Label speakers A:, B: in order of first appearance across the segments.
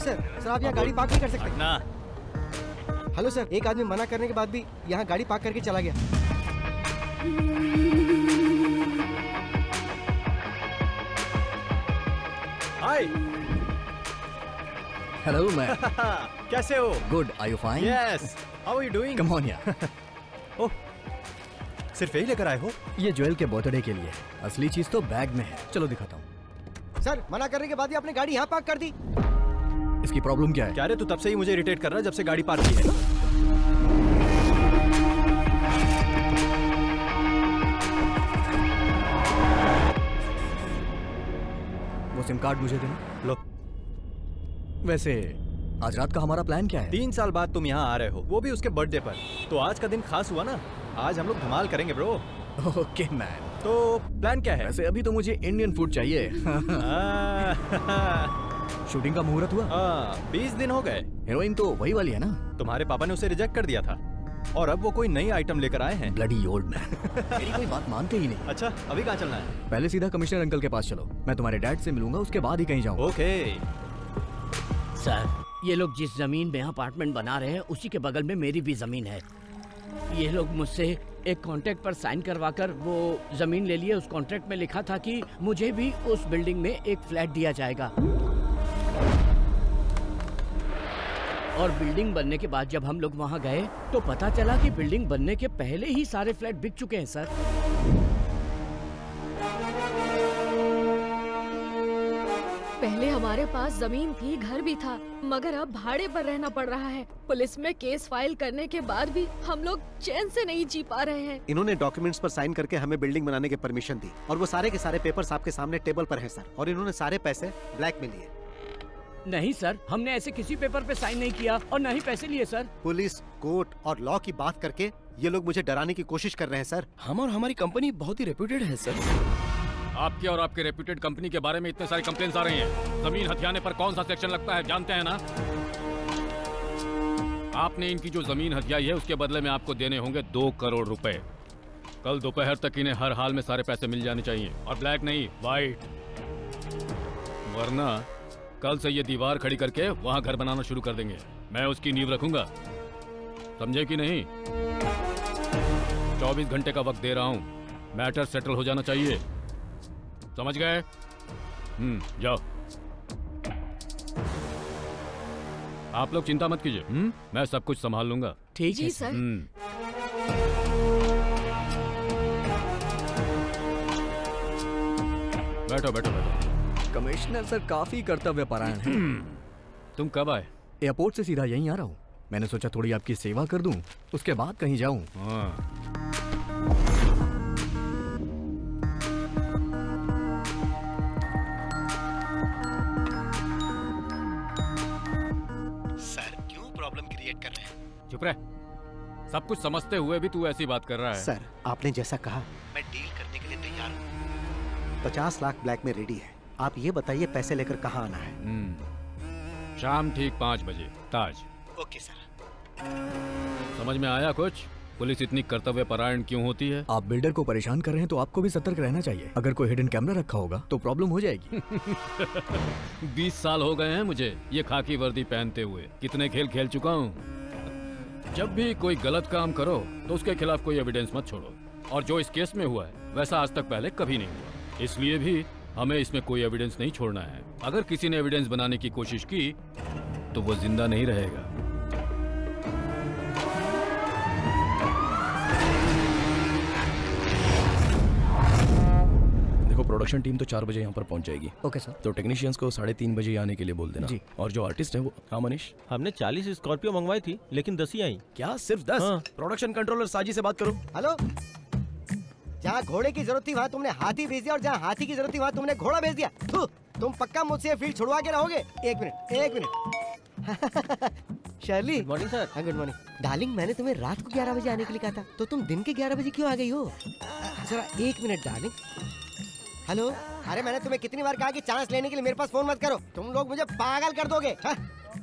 A: Sir, sir आप यहाँ गाड़ी पार्क नहीं कर सकते
B: ना।
A: हेलो सर, एक आदमी मना करने के बाद भी यहाँ गाड़ी पार्क करके चला गया।
B: हाय।
C: Hello ma'am.
B: कैसे हो?
C: Good, are you fine?
B: Yes, how are you doing?
C: Come on यार।
B: ओह, सिर्फ यही लेकर आए हो?
C: ये ज्वेल के बर्थडे के लिए, असली चीज तो बैग में है। चलो दिखाता हूँ।
A: सर मना करने के बाद भी आपने गाड़ी यहाँ पार्क कर दी।
C: इसकी प्रॉब्लम क्या है?
B: क्या रे, तू तब से ही मुझे इरिटेट कर रहा है जब से गाड़ी पार्क की है।
C: वो सिम कार्ड मुझे देना।
B: लो।
C: वैसे आज रात का हमारा प्लान क्या है?
B: 3 साल बाद तुम यहाँ आ रहे हो, वो भी उसके बर्थडे पर। तो आज का दिन खास हुआ ना। आज हम लोग धमाल करेंगे ब्रो।
C: Okay man.
B: तो प्लान क्या है?
C: वैसे अभी तो मुझे इंडियन फूड चाहिए। शूटिंग का मुहूर्त हुआ?
B: 20 दिन हो गए।
C: हीरोइन तो वही वाली है ना?
B: तुम्हारे पापा ने उसे रिजेक्ट कर दिया था और अब वो कोई नई आइटम लेकर आए हैं।
C: Bloody old man. मेरी कोई बात मानते ही नहीं।
B: अच्छा, अभी कहाँ चलना है?
C: पहले सीधा कमिश्नर अंकल के पास चलो, मैं तुम्हारे डैड से मिलूंगा, उसके बाद ही कहीं जाऊंगा।
B: ओके।
D: सर, ये लोग जिस जमीन में अपार्टमेंट बना रहे हैं उसी के बगल में मेरी भी जमीन है। ये लोग मुझसे एक कॉन्ट्रैक्ट पर साइन करवाकर वो जमीन ले लिए। उस कॉन्ट्रैक्ट में लिखा था कि मुझे भी उस बिल्डिंग में एक फ्लैट दिया जाएगा। और बिल्डिंग बनने के बाद जब हम लोग वहाँ गए तो पता चला कि बिल्डिंग बनने के पहले ही सारे फ्लैट बिक चुके हैं सर।
E: पहले हमारे पास जमीन थी, घर भी था, मगर अब भाड़े पर रहना पड़ रहा है। पुलिस में केस फाइल करने के बाद भी हम लोग चैन से नहीं जी पा रहे हैं।
A: इन्होंने डॉक्यूमेंट्स पर साइन करके हमें बिल्डिंग बनाने की परमिशन दी और वो सारे के सारे पेपर्स आपके सामने टेबल पर हैं सर। और इन्होंने सारे पैसे ब्लैक में लिए।
D: नहीं सर, हमने ऐसे किसी पेपर पे साइन नहीं किया और न ही पैसे लिए सर।
A: पुलिस, कोर्ट और लॉ की बात करके ये लोग मुझे डराने की कोशिश कर रहे हैं सर।
F: हम और हमारी कंपनी बहुत ही रेप्यूटेड है सर।
G: आपके और आपके रेप्यूटेड कंपनी के बारे में इतने सारे कंप्लेंट्स आ रही हैं। जमीन हथियाने पर कौन सा सेक्शन लगता है जानते हैं ना? आपने इनकी जो जमीन हथियाई है उसके बदले में आपको देने होंगे 2 करोड़ रुपए। कल दोपहर तक इन्हें हर हाल में सारे पैसे मिल जाने चाहिए और ब्लैक नहीं, व्हाइट। वरना कल से ये दीवार खड़ी करके वहां घर बनाना शुरू कर देंगे। मैं उसकी नींव रखूंगा, समझे कि नहीं? 24 घंटे का वक्त दे रहा हूं, मैटर सेटल हो जाना चाहिए, समझ गए? जाओ। आप लोग चिंता मत कीजिए, मैं सब कुछ संभाल लूंगा।
D: ठीक है
E: सर।
G: बैठो बैठो बैठो।
C: कमिश्नर सर काफी कर्तव्य परायण हैं।
G: तुम कब आए?
C: एयरपोर्ट से सीधा यहीं आ रहा हूँ। मैंने सोचा थोड़ी आपकी सेवा कर दूं, उसके बाद कहीं जाऊं।
A: सर क्यों प्रॉब्लम क्रिएट कर रहे हैं?
G: चुप रह। सब कुछ समझते हुए भी तू ऐसी बात कर रहा है।
A: सर आपने जैसा कहा मैं डील करने के लिए तैयार हूँ। 50 लाख ब्लैक में रेडी है। आप ये बताइए पैसे लेकर कहाँ आना है?
G: शाम ठीक 5 बजे ताज।
A: Okay sir.
G: समझ में आया कुछ? पुलिस इतनी कर्तव्य परायण क्यों होती है?
C: आप बिल्डर को परेशान कर रहे हैं तो आपको भी सतर्क रहना चाहिए। अगर कोई हिडन कैमरा रखा होगा तो प्रॉब्लम हो जाएगी।
G: 20 साल हो गए हैं मुझे ये खाकी वर्दी पहनते हुए। कितने खेल खेल चुका हूँ। जब भी कोई गलत काम करो तो उसके खिलाफ कोई एविडेंस मत छोड़ो। और जो इस केस में हुआ है वैसा आज तक पहले कभी नहीं हुआ। इसलिए भी हमें इसमें कोई एविडेंस नहीं छोड़ना है। अगर किसी ने एविडेंस बनाने की कोशिश की तो वो जिंदा नहीं रहेगा।
F: देखो, प्रोडक्शन टीम तो 4 बजे यहाँ पर पहुँच जाएगी।
C: Okay sir.
F: तो टेक्नीशियंस को 3:30 बजे आने के लिए बोल देना जी। और जो आर्टिस्ट है वो, हाँ मनीष,
H: हमने 40 स्कॉर्पियो मंगवाई थी लेकिन 10 ही आई।
F: क्या सिर्फ 10?
H: हाँ।
F: प्रोडक्शन कंट्रोलर साजी से बात करो।
A: हेलो, जहाँ घोड़े की जरूरत थी वहाँ तुमने हाथी भेज दिया और जहाँ हाथी की जरूरत थी वहाँ तुमने घोड़ा भेज दिया। तुम पक्का मुझसे फील्ड छुड़वा के रहोगे? एक minute. Shirley.
H: Good morning sir.
A: Good morning darling. मैंने तुम्हें रात को 11 बजे आने के लिए कहा था, तो तुम दिन के 11 बजे क्यों आ गई हो? जरा 1 मिनट डार्लिंग। हेलो, अरे मैंने तुम्हें कितनी बार कहा कि चांस लेने के लिए मेरे पास फोन मत करो। तुम लोग मुझे पागल कर दोगे।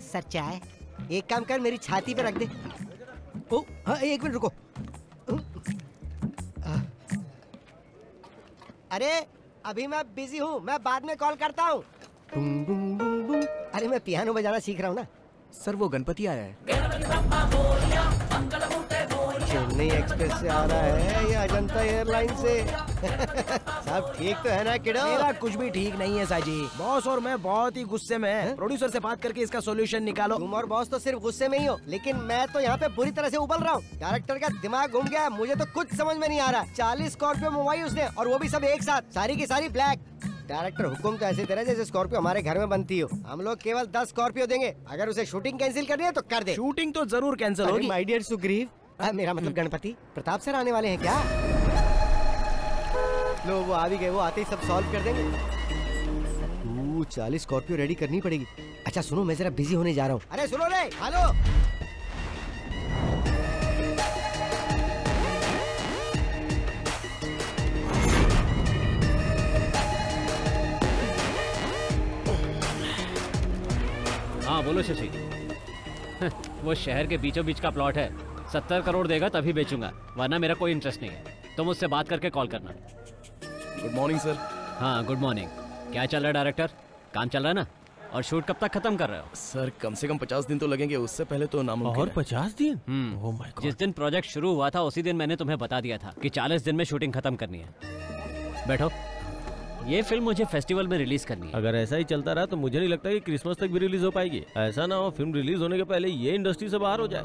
A: सर चाय एक काम कर, मेरी छाती पे रख दे। ओ हाँ, 1 मिनट रुको। अरे अभी मैं बिजी हूँ, मैं बाद में कॉल करता हूँ। अरे मैं पियानो बजाना सीख रहा हूँ ना।
C: सर वो गणपति आया है।
A: चेन्नई एक्सप्रेस से आ रहा है या अजंता एयरलाइन से? सब ठीक तो है ना किडो?
I: मेरा कुछ भी ठीक नहीं है साजी। बॉस और मैं बहुत ही गुस्से में हैं। प्रोड्यूसर से बात करके इसका सॉल्यूशन निकालो।
A: तुम और बॉस तो सिर्फ गुस्से में ही हो, लेकिन मैं तो यहाँ पे बुरी तरह से उबल रहा हूँ। डायरेक्टर का दिमाग घूम गया है, मुझे तो कुछ समझ में नहीं आ रहा। 40 स्कॉर्पियो मंगवाई उसने और वो भी सब एक साथ, सारी की सारी ब्लैक। डायरेक्टर हुकुम तो ऐसे दे रहा है जैसे स्कॉर्पियो हमारे घर में बनती हो। हम लोग केवल 10 स्कॉर्पियो देंगे, अगर उसे शूटिंग कैंसिल करनी है तो कर दे।
I: शूटिंग तो जरूर कैंसिल होगी।
A: माय डियर सुग्रीव, मेरा मतलब गणपति प्रताप सर आने वाले हैं क्या? लो वो आ भी गए, वो आते ही सब सॉल्व कर देंगे। 40 स्कॉर्पियो रेडी करनी पड़ेगी। अच्छा सुनो, मैं जरा बिजी होने जा रहा हूँ। अरे सुनो रे, हेलो।
J: हाँ बोलो शशि। वो शहर के बीचों बीच का प्लॉट है, 70 करोड़ देगा तभी बेचूंगा, वरना मेरा कोई इंटरेस्ट नहीं है। तुम उससे बात करके कॉल करना।
F: Good morning sir.
J: हाँ गुड मॉर्निंग। क्या चल रहा है डायरेक्टर, काम चल रहा है ना? और शूट कब तक खत्म कर रहे हो?
F: सर कम से कम 50 दिन तो लगेंगे, उससे पहले तो नामुमकिन
H: और
F: है।
H: 50 दिन? Oh my God.
J: जिस दिन प्रोजेक्ट शुरू हुआ था उसी दिन मैंने तुम्हें बता दिया था कि 40 दिन में शूटिंग खत्म करनी है। बैठो। ये फिल्म मुझे फेस्टिवल में रिलीज करनी है।
H: अगर ऐसा ही चलता रहा तो मुझे नहीं लगता कि क्रिसमस तक भी रिलीज हो पाएगी। ऐसा ना हो फिल्म रिलीज होने के पहले ये इंडस्ट्री से बाहर हो जाए।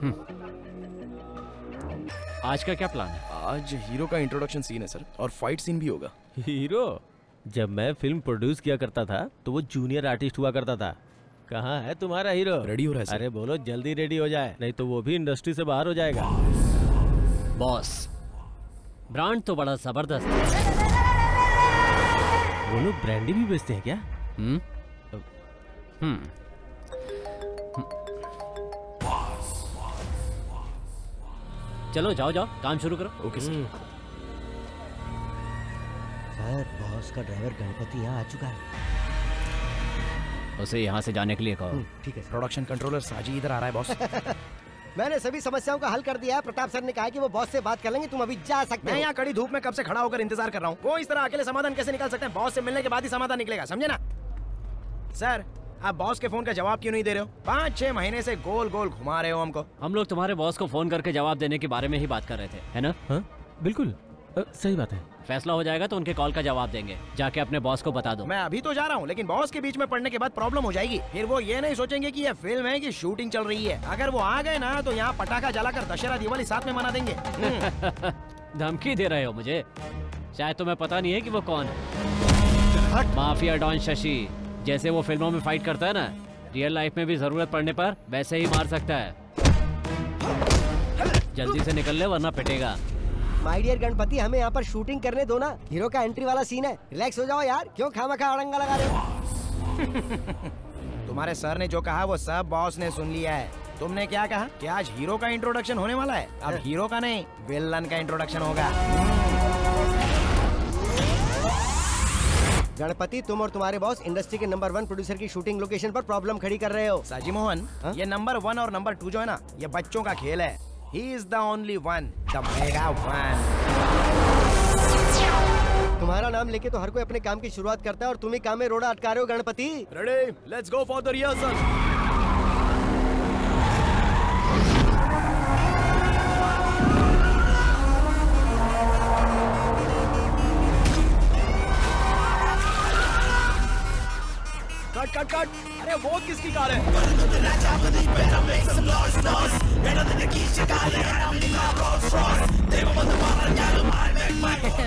J: आज का क्या प्लान है?
F: आज हीरो का इंट्रोडक्शन सीन है सर, और फाइट सीन भी होगा।
H: हीरो? जब मैं फिल्म प्रोड्यूस किया करता था तो वो जूनियर आर्टिस्ट हुआ करता था। कहाँ है तुम्हारा हीरो?
F: रेडी हो रहा है सर।
H: अरे बोलो जल्दी रेडी हो जाए, नहीं तो वो भी इंडस्ट्री से बाहर हो जाएगा।
J: बॉस, ब्रांड तो बड़ा जबरदस्त है।
H: वो लोग ब्रांडी भी बेचते हैं क्या?
J: चलो जाओ जाओ, काम शुरू करो।
F: Okay sir.
A: सर बॉस का ड्राइवर गणपति यहाँ आ चुका है।
J: उसे यहाँ से जाने के लिए कहो।
A: ठीक है।
I: प्रोडक्शन कंट्रोलर साजी इधर आ रहा है बॉस।
A: मैंने सभी समस्याओं का हल कर दिया है। प्रताप सर ने कहा कि वो बॉस से बात कर लेंगे, तुम अभी जा सकते
I: मैं
A: हो।
I: यहाँ कड़ी धूप में कब से खड़ा होकर इंतजार कर रहा हूँ। वो इस तरह अकेले समाधान कैसे निकाल सकते हैं? बॉस से मिलने के बाद ही समाधान निकलेगा, समझे ना? सर आप बॉस के फोन का जवाब क्यों नहीं दे रहे हो? 5-6 महीने से गोल गोल घुमा रहे हो हमको।
J: हम लोग तुम्हारे बॉस को फोन करके जवाब देने के बारे में ही बात कर रहे थे, है ना?
H: हाँ बिल्कुल सही बात है।
J: फैसला हो जाएगा तो उनके कॉल का जवाब देंगे। जाके अपने बॉस को बता दो।
I: मैं अभी तो जा रहा हूँ, लेकिन बॉस के बीच में पड़ने के बाद प्रॉब्लम हो जाएगी। फिर वो ये नहीं सोचेंगे कि ये फिल्म है कि शूटिंग चल रही है। अगर वो आ गए ना तो यहाँ पटाखा जलाकर दशहरा दिवाली साथ में मना देंगे।
J: धमकी दे रहे हो मुझे? शायद तुम्हें पता नहीं है कि वो कौन है। Mafia don Shashi. जैसे वो फिल्मों में फाइट करता है ना, रियल लाइफ में भी जरूरत पड़ने पर वैसे ही मार सकता है। जल्दी से निकल ले वरना पिटेगा।
A: माय डियर गणपति, हमें यहाँ पर शूटिंग करने दो ना। हीरो का एंट्री वाला सीन है, रिलैक्स हो जाओ यार। क्यों खामखा अड़ंगा लगा रहे हो?
I: तुम्हारे सर ने जो कहा वो सब बॉस ने सुन लिया है। तुमने क्या कहा कि आज हीरो का इंट्रोडक्शन होने वाला है? अब हीरो का नहीं, विलन का इंट्रोडक्शन होगा।
A: गणपति, तुम और तुम्हारे बॉस इंडस्ट्री के नंबर 1 प्रोड्यूसर की शूटिंग लोकेशन पर प्रॉब्लम खड़ी कर रहे हो।
I: साजी मोहन, ये नंबर 1 और नंबर 2 जो है ना, ये बच्चों का खेल है। He is the only one, the mega one.
A: तुम्हारा नाम लेके तो हर कोई अपने काम की शुरुआत करता है और तुम ही काम में रोड़ा अटका रहे हो Ganpati.
F: Ready, let's go for the rehearsal. Cut cut cut. अरे वो किसकी कार है?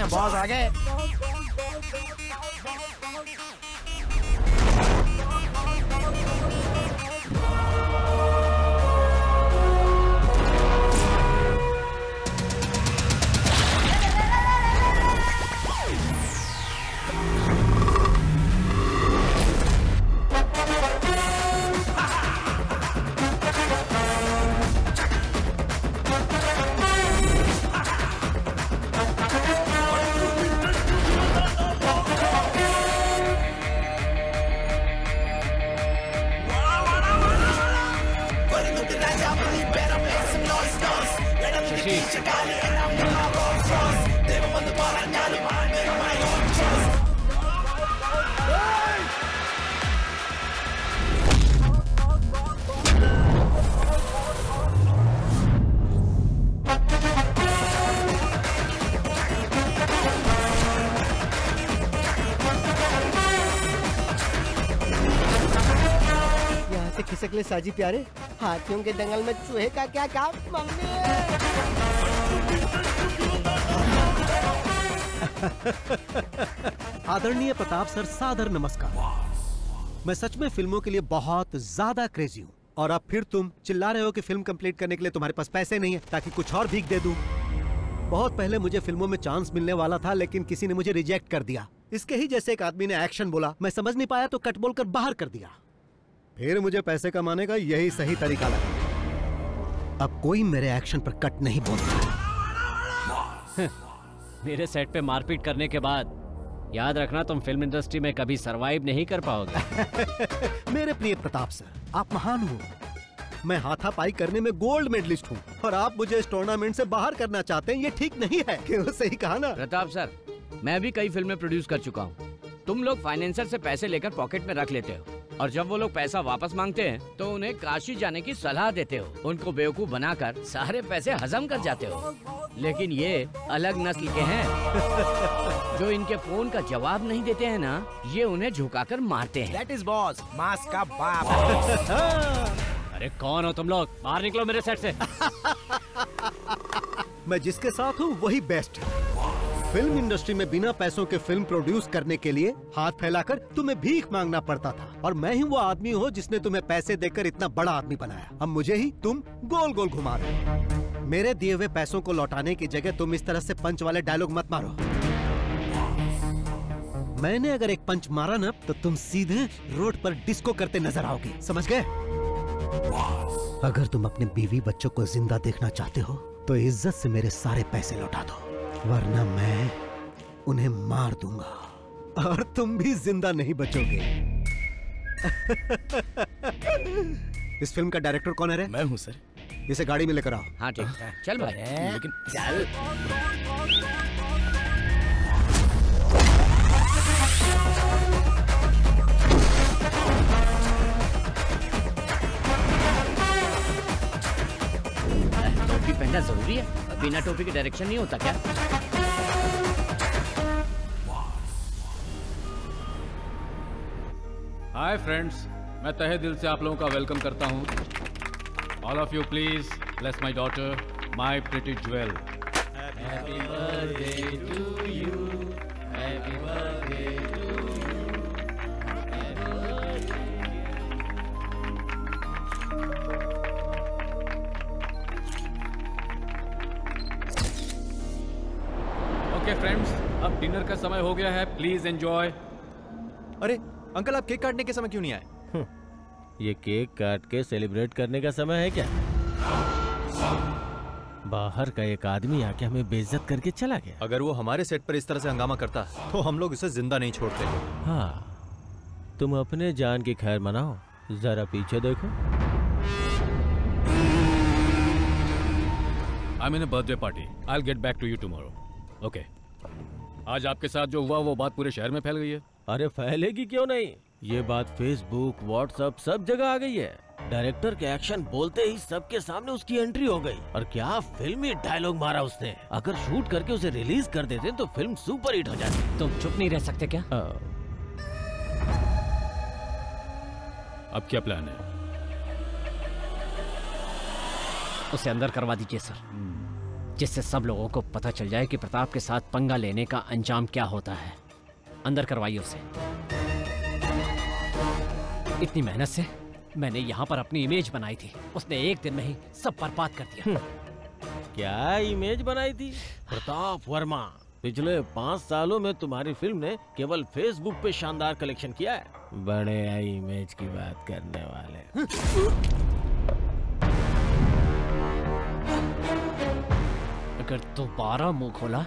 I: बॉस आ गए।
A: शक्ल साजी प्यारे, हाथियों के दंगल में चूहे का क्या काम। मम्मी
K: आदरणीय प्रताप सर, सादर नमस्कार। मैं सच में फिल्मों के लिए बहुत ज्यादा क्रेजी हूँ और अब फिर तुम चिल्ला रहे हो कि फिल्म कंप्लीट करने के लिए तुम्हारे पास पैसे नहीं है ताकि कुछ और भीख दे दूं। बहुत पहले मुझे फिल्मों में चांस मिलने वाला था, लेकिन किसी ने मुझे रिजेक्ट कर दिया। इसके ही जैसे एक आदमी ने एक्शन बोला, मैं समझ नहीं पाया तो कट बोलकर बाहर कर दिया। फिर मुझे पैसे कमाने का यही सही तरीका लगा। अब कोई मेरे एक्शन पर कट नहीं बोलता।
J: मेरे सेट पे मारपीट करने के बाद याद रखना, तुम फिल्म इंडस्ट्री में कभी सरवाइव नहीं कर पाओगे।
K: मेरे प्रिय प्रताप सर, आप महान हो। मैं हाथापाई करने में गोल्ड मेडलिस्ट हूँ और आप मुझे इस टूर्नामेंट से बाहर करना चाहते हैं। ये ठीक नहीं है। क्यों? सही कहा ना
D: प्रताप सर, मैं भी कई फिल्में प्रोड्यूस कर चुका हूँ। तुम लोग फाइनेंसर से पैसे लेकर पॉकेट में रख लेते हो और जब वो लोग पैसा वापस मांगते हैं तो उन्हें काशी जाने की सलाह देते हो। उनको बेवकूफ बनाकर सारे पैसे हजम कर जाते हो। लेकिन ये अलग नस्ल के हैं जो इनके फोन का जवाब नहीं देते हैं ना, ये उन्हें झुकाकर मारते हैं।
I: That is boss, मास का बाप।
J: अरे कौन हो तुम लोग? बाहर निकलो मेरे सेट से।
K: मैं जिसके साथ हूँ वही बेस्ट है। फिल्म इंडस्ट्री में बिना पैसों के फिल्म प्रोड्यूस करने के लिए हाथ फैलाकर तुम्हें भीख मांगना पड़ता था और मैं ही वो आदमी हूँ जिसने तुम्हें पैसे देकर इतना बड़ा आदमी बनाया। अब मुझे ही तुम गोल गोल घुमा रहे हो। मेरे दिए हुए पैसों को लौटाने की जगह तुम इस तरह से पंच वाले डायलॉग मत मारो। मैंने अगर एक पंच मारा ना तो तुम सीधे रोड पर डिस्को करते नजर आओगे, समझ गए? अगर तुम अपने बीवी बच्चों को जिंदा देखना चाहते हो तो इज्जत से मेरे सारे पैसे लौटा दो, वरना मैं उन्हें मार दूंगा और तुम भी जिंदा नहीं बचोगे। इस फिल्म का डायरेक्टर कौन है रे?
F: मैं हूँ सर।
K: इसे गाड़ी में लेकर आओ।
D: हाँ ठीक है, चल भाई।
F: लेकिन
D: चल। टोपी पहनना जरूरी है? बिना टोपी के डायरेक्शन नहीं होता क्या?
G: हाय फ्रेंड्स, मैं तहे दिल से आप लोगों का वेलकम करता हूँ। All of you please bless my daughter, my pretty jewel.
H: Happy birthday to you, happy birthday to you.
G: Okay friends, अब डिनर का समय हो गया है, प्लीज एंजॉय।
B: अरे अंकल, आप केक काटने के समय क्यों नहीं आए?
H: ये केक काट के सेलिब्रेट करने का समय है क्या? बाहर का एक आदमी आके हमें बेइज्जत करके चला गया।
B: अगर वो हमारे सेट पर इस तरह से हंगामा करता तो हम लोग इसे जिंदा नहीं छोड़ते।
H: हाँ, तुम अपने जान की खैर मनाओ, जरा पीछे देखो।
G: I mean birthday party, I will get back to you tomorrow. Okay, आज आपके साथ जो हुआ वो बात पूरे शहर में फैल गई है।
H: अरे फैलेगी क्यों नहीं? ये बात फेसबुक, व्हाट्सएप सब जगह आ गई है। डायरेक्टर के एक्शन बोलते ही सबके सामने उसकी एंट्री हो गई। और क्या फिल्मी डायलॉग मारा उसने। अगर शूट करके उसे रिलीज कर देते तो फिल्म सुपर हिट हो जाती।
J: तुम चुप नहीं रह सकते क्या?
G: अब क्या प्लान है?
J: उसे अंदर करवा दीजिए सर, जिससे सब लोगों को पता चल जाए कि प्रताप के साथ पंगा लेने का अंजाम क्या होता है। अंदर करवाइए उसे। इतनी मेहनत से मैंने यहाँ पर अपनी इमेज बनाई थी, उसने एक दिन में ही सब बर्बाद कर दिया।
H: क्या इमेज बनाई थी? प्रताप वर्मा, पिछले 5 सालों में तुम्हारी फिल्म ने केवल फेसबुक पे शानदार कलेक्शन किया है। बड़े इमेज की बात करने वाले।
J: अगर दोबारा मुंह खोला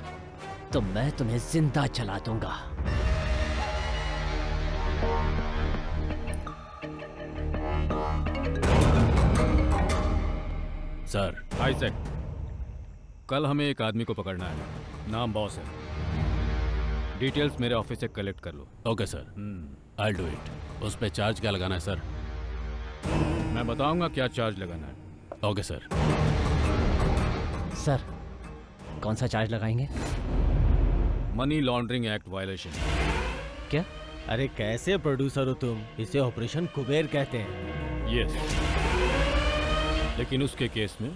J: तो मैं तुम्हें जिंदा जला दूंगा।
G: सर, आइजैक, कल हमें एक आदमी को पकड़ना है, नाम बॉस है। डिटेल्स मेरे ऑफिस से कलेक्ट कर लो।
F: Okay sir, I will do it. उस पे चार्ज क्या लगाना है सर?
G: मैं बताऊंगा क्या चार्ज लगाना है।
F: Okay sir.
J: सर, कौन सा चार्ज लगाएंगे?
G: Money laundering act violation.
J: क्या?
H: अरे कैसे प्रोड्यूसर हो तुम? इसे ऑपरेशन कुबेर कहते हैं।
G: यस, लेकिन उसके केस में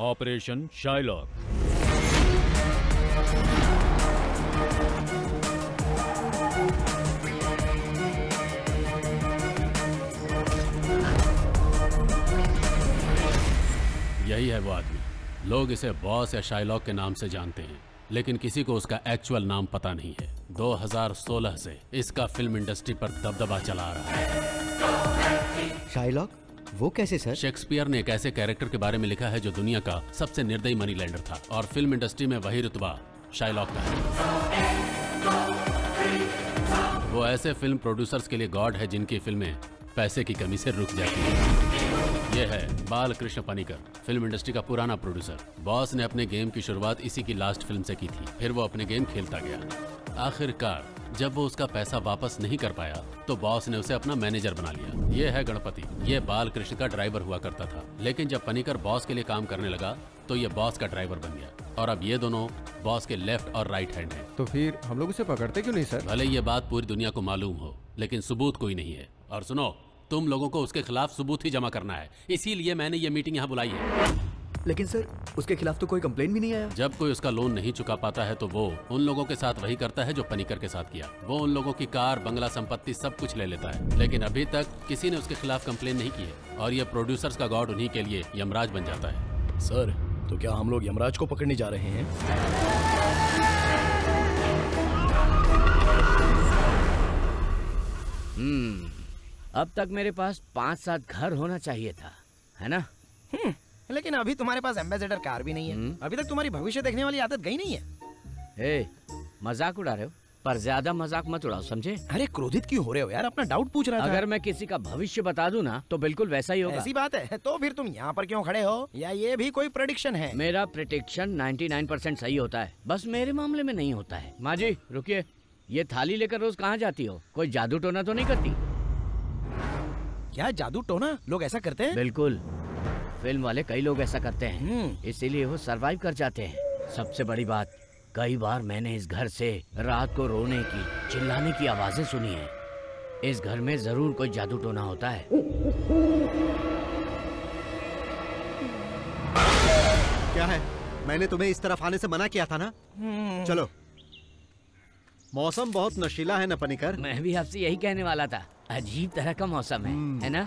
G: ऑपरेशन शाइलॉक। यही है वो आदमी। लोग इसे बॉस या शाइलॉक के नाम से जानते हैं, लेकिन किसी को उसका एक्चुअल नाम पता नहीं है। 2016 से इसका फिल्म इंडस्ट्री पर दबदबा चला रहा है।
A: शाइलॉक? वो कैसे सर?
G: शेक्सपियर ने एक ऐसे कैरेक्टर के बारे में लिखा है जो दुनिया का सबसे निर्दयी मनी लेंडर था, और फिल्म इंडस्ट्री में वही रुतबा शाइलॉक का है। वो ऐसे फिल्म प्रोड्यूसर्स के लिए गॉड है जिनकी फिल्में पैसे की कमी से रुक जाती है। ये है बालकृष्ण पनिकर, फिल्म इंडस्ट्री का पुराना प्रोड्यूसर। बॉस ने अपने गेम की शुरुआत इसी की लास्ट फिल्म से की थी, फिर वो अपने गेम खेलता गया। आखिरकार जब वो उसका पैसा वापस नहीं कर पाया तो बॉस ने उसे अपना मैनेजर बना लिया। ये है गणपति, ये बालकृष्ण का ड्राइवर हुआ करता था, लेकिन जब पनिकर बॉस के लिए काम करने लगा तो ये बॉस का ड्राइवर बन गया, और अब ये दोनों बॉस के लेफ्ट और राइट हैंड हैं।
F: तो फिर हम लोग उसे पकड़ते क्यों नहीं सर?
G: भले ये बात पूरी दुनिया को मालूम हो, लेकिन सबूत कोई नहीं है। और सुनो, तुम लोगों को उसके खिलाफ सबूत ही जमा करना है, इसीलिए मैंने ये मीटिंग यहाँ बुलाई है।
C: लेकिन सर, उसके खिलाफ तो कोई कंप्लेन भी नहीं आया।
G: जब कोई उसका लोन नहीं चुका पाता है तो वो उन लोगों के साथ वही करता है जो पनिकर के साथ किया। वो उन लोगों की कार, बंगला, संपत्ति सब कुछ ले लेता है, लेकिन अभी तक किसी ने उसके खिलाफ कंप्लेन नहीं की है, और ये प्रोड्यूसर्स का गॉड उन्हीं के लिए यमराज बन जाता है।
F: सर, तो क्या हम लोग यमराज को पकड़ने जा रहे हैं?
D: अब तक मेरे पास 5-7 घर होना चाहिए था, है ना?
I: लेकिन अभी तुम्हारे पास एम्बेसडर कार भी नहीं है। अभी तक तुम्हारी भविष्य देखने वाली आदत गई नहीं है।
D: मजाक उड़ा रहे हो, पर ज्यादा मजाक मत उड़ाओ, समझे?
I: अरे क्रोधित क्यों हो रहे हो यार? अपना डाउट पूछ रहा था।
D: अगर मैं किसी का भविष्य बता दूं ना तो बिल्कुल वैसा ही होगा।
I: ऐसी बात है तो फिर तुम यहाँ पर क्यों खड़े हो? या ये भी कोई प्रेडिक्शन है?
D: मेरा प्रेडिक्शन 99% सही होता है, बस मेरे मामले में नहीं होता है। माँ जी रुकिए, ये थाली लेकर रोज कहाँ जाती हो? कोई जादू टोना तो नहीं करती?
I: क्या जादू टोना? लोग ऐसा करते हैं?
D: बिल्कुल, फिल्म वाले कई लोग ऐसा करते हैं, इसीलिए वो सरवाइव कर जाते हैं। सबसे बड़ी बात, कई बार मैंने इस घर से रात को रोने की, चिल्लाने की आवाजें सुनी है। इस घर में जरूर कोई जादू टोना होता है।
K: क्या है? मैंने तुम्हें इस तरफ आने से मना किया था ना? चलो। मौसम बहुत नशीला है ना पनिकर?
D: मैं भी आपसे यही कहने वाला था, अजीब तरह का मौसम है ना?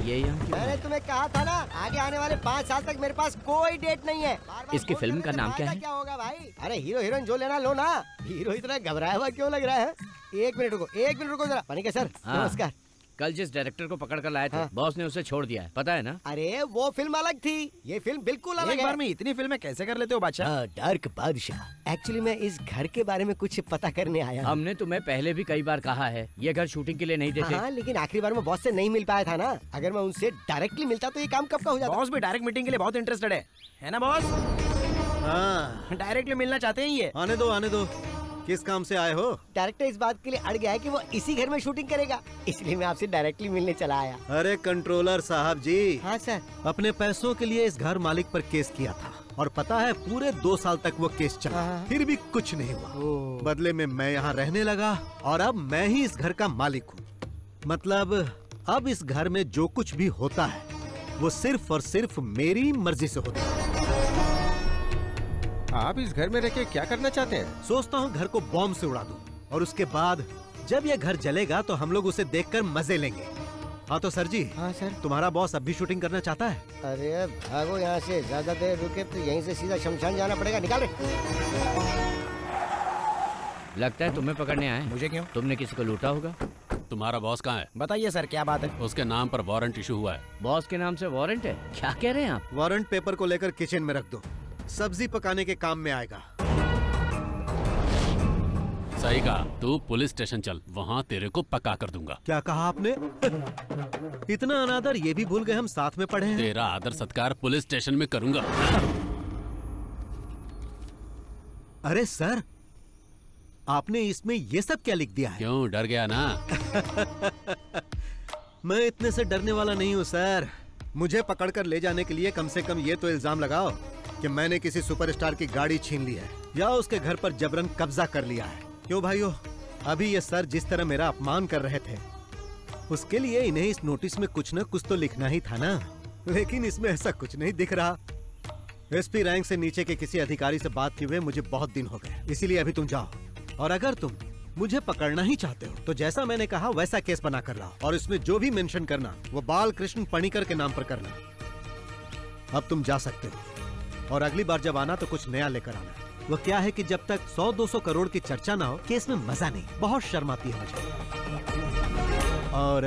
A: मैंने तुम्हें कहा था ना, आगे आने वाले 5 साल तक मेरे पास कोई डेट नहीं है।
D: इसकी फिल्म का नाम क्या है?
A: क्या होगा भाई? अरे हीरो हीरोइन जो लेना लो ना। हीरो इतना घबराया हुआ क्यों लग रहा है? एक मिनट रुको जरा। पनिकर सर, नमस्कार।
D: कल जिस डायरेक्टर को पकड़ कर लाए थे, बॉस ने उसे छोड़ दिया है, पता है ना?
A: अरे वो फिल्म अलग थी, ये फिल्म बिल्कुल अलग है।
I: एक बार में इतनी फिल्में कैसे कर लेते हो बादशाह?
A: डार्क बादशाह। एक्चुअली मैं इस घर के बारे में कुछ पता करने आया।
D: हमने तुम्हें पहले भी कई बार कहा है, ये घर शूटिंग के लिए नहीं देते।
A: हाँ, लेकिन आखिरी बार में बॉस से नहीं मिल पाया था ना। अगर मैं उनसे डायरेक्टली मिलता तो ये काम कब का हो जाता।
I: बॉस भी डायरेक्ट मीटिंग के लिए बहुत इंटरेस्टेड है ना बॉस?
K: हाँ,
I: डायरेक्टली मिलना चाहते हैं ये।
K: आने दो। किस काम से आए हो?
A: डायरेक्टर इस बात के लिए अड़ गया है कि वो इसी घर में शूटिंग करेगा, इसलिए मैं आपसे डायरेक्टली मिलने चला आया।
K: अरे कंट्रोलर साहब जी।
A: हाँ सर।
K: अपने पैसों के लिए इस घर मालिक पर केस किया था, और पता है पूरे 2 साल तक वो केस चला, फिर भी कुछ नहीं हुआ। बदले में मैं यहाँ रहने लगा, और अब मैं ही इस घर का मालिक हूँ। मतलब अब इस घर में जो कुछ भी होता है वो सिर्फ और सिर्फ मेरी मर्जी से होता है।
F: आप इस घर में रह के क्या करना चाहते हैं?
K: सोचता हूँ घर को बॉम्ब से उड़ा दूं, और उसके बाद जब ये घर जलेगा तो हम लोग उसे देखकर मजे लेंगे। हाँ तो सर जी।
A: हाँ सर।
K: तुम्हारा बॉस अब भी शूटिंग करना चाहता है?
A: अरे भागो यहाँ से, ज्यादा देर रुके तो यहीं से सीधा शमशान जाना पड़ेगा। निकाल।
D: लगता है तुम्हें पकड़ने आए।
I: मुझे क्यों?
D: तुमने किसी को लूटा होगा।
G: तुम्हारा बॉस कहाँ है?
I: बताइए सर, क्या बात है?
G: उसके नाम पर वारंट इशू हुआ है।
D: बॉस के नाम से वारंट है? क्या कह रहे हैं आप?
K: वारंट पेपर को लेकर किचन में रख दो, सब्जी पकाने के काम में आएगा।
G: सही कहा, तू पुलिस स्टेशन चल, वहाँ तेरे को पका कर दूंगा।
K: क्या कहा आपने? इतना अनादर ये भी भूल गए हम साथ में पढ़े हैं।
G: तेरा आदर सत्कार पुलिस स्टेशन में करूंगा।
K: अरे सर, आपने इसमें ये सब क्या लिख दिया है?
G: क्यों, डर गया ना?
K: मैं इतने से डरने वाला नहीं हूँ सर। मुझे पकड़कर ले जाने के लिए कम से कम ये तो इल्जाम लगाओ कि मैंने किसी सुपरस्टार की गाड़ी छीन ली है या उसके घर पर जबरन कब्जा कर लिया है। क्यों भाइयों, अभी ये सर जिस तरह मेरा अपमान कर रहे थे, उसके लिए इन्हें इस नोटिस में कुछ न कुछ तो लिखना ही था ना, लेकिन इसमें ऐसा कुछ नहीं दिख रहा। एसपी रैंक से नीचे के किसी अधिकारी से बात किए हुए मुझे बहुत दिन हो गए, इसीलिए अभी तुम जाओ। और अगर तुम मुझे पकड़ना ही चाहते हो तो जैसा मैंने कहा वैसा केस बना कर लाओ, और इसमें जो भी मेंशन करना वो बालकृष्ण पणिकर के नाम पर करना। अब तुम जा सकते हो, और अगली बार जब आना तो कुछ नया लेकर आना। वो क्या है कि जब तक 100-200 करोड़ की चर्चा ना हो केस में मजा नहीं, बहुत शर्म आती है मुझे। और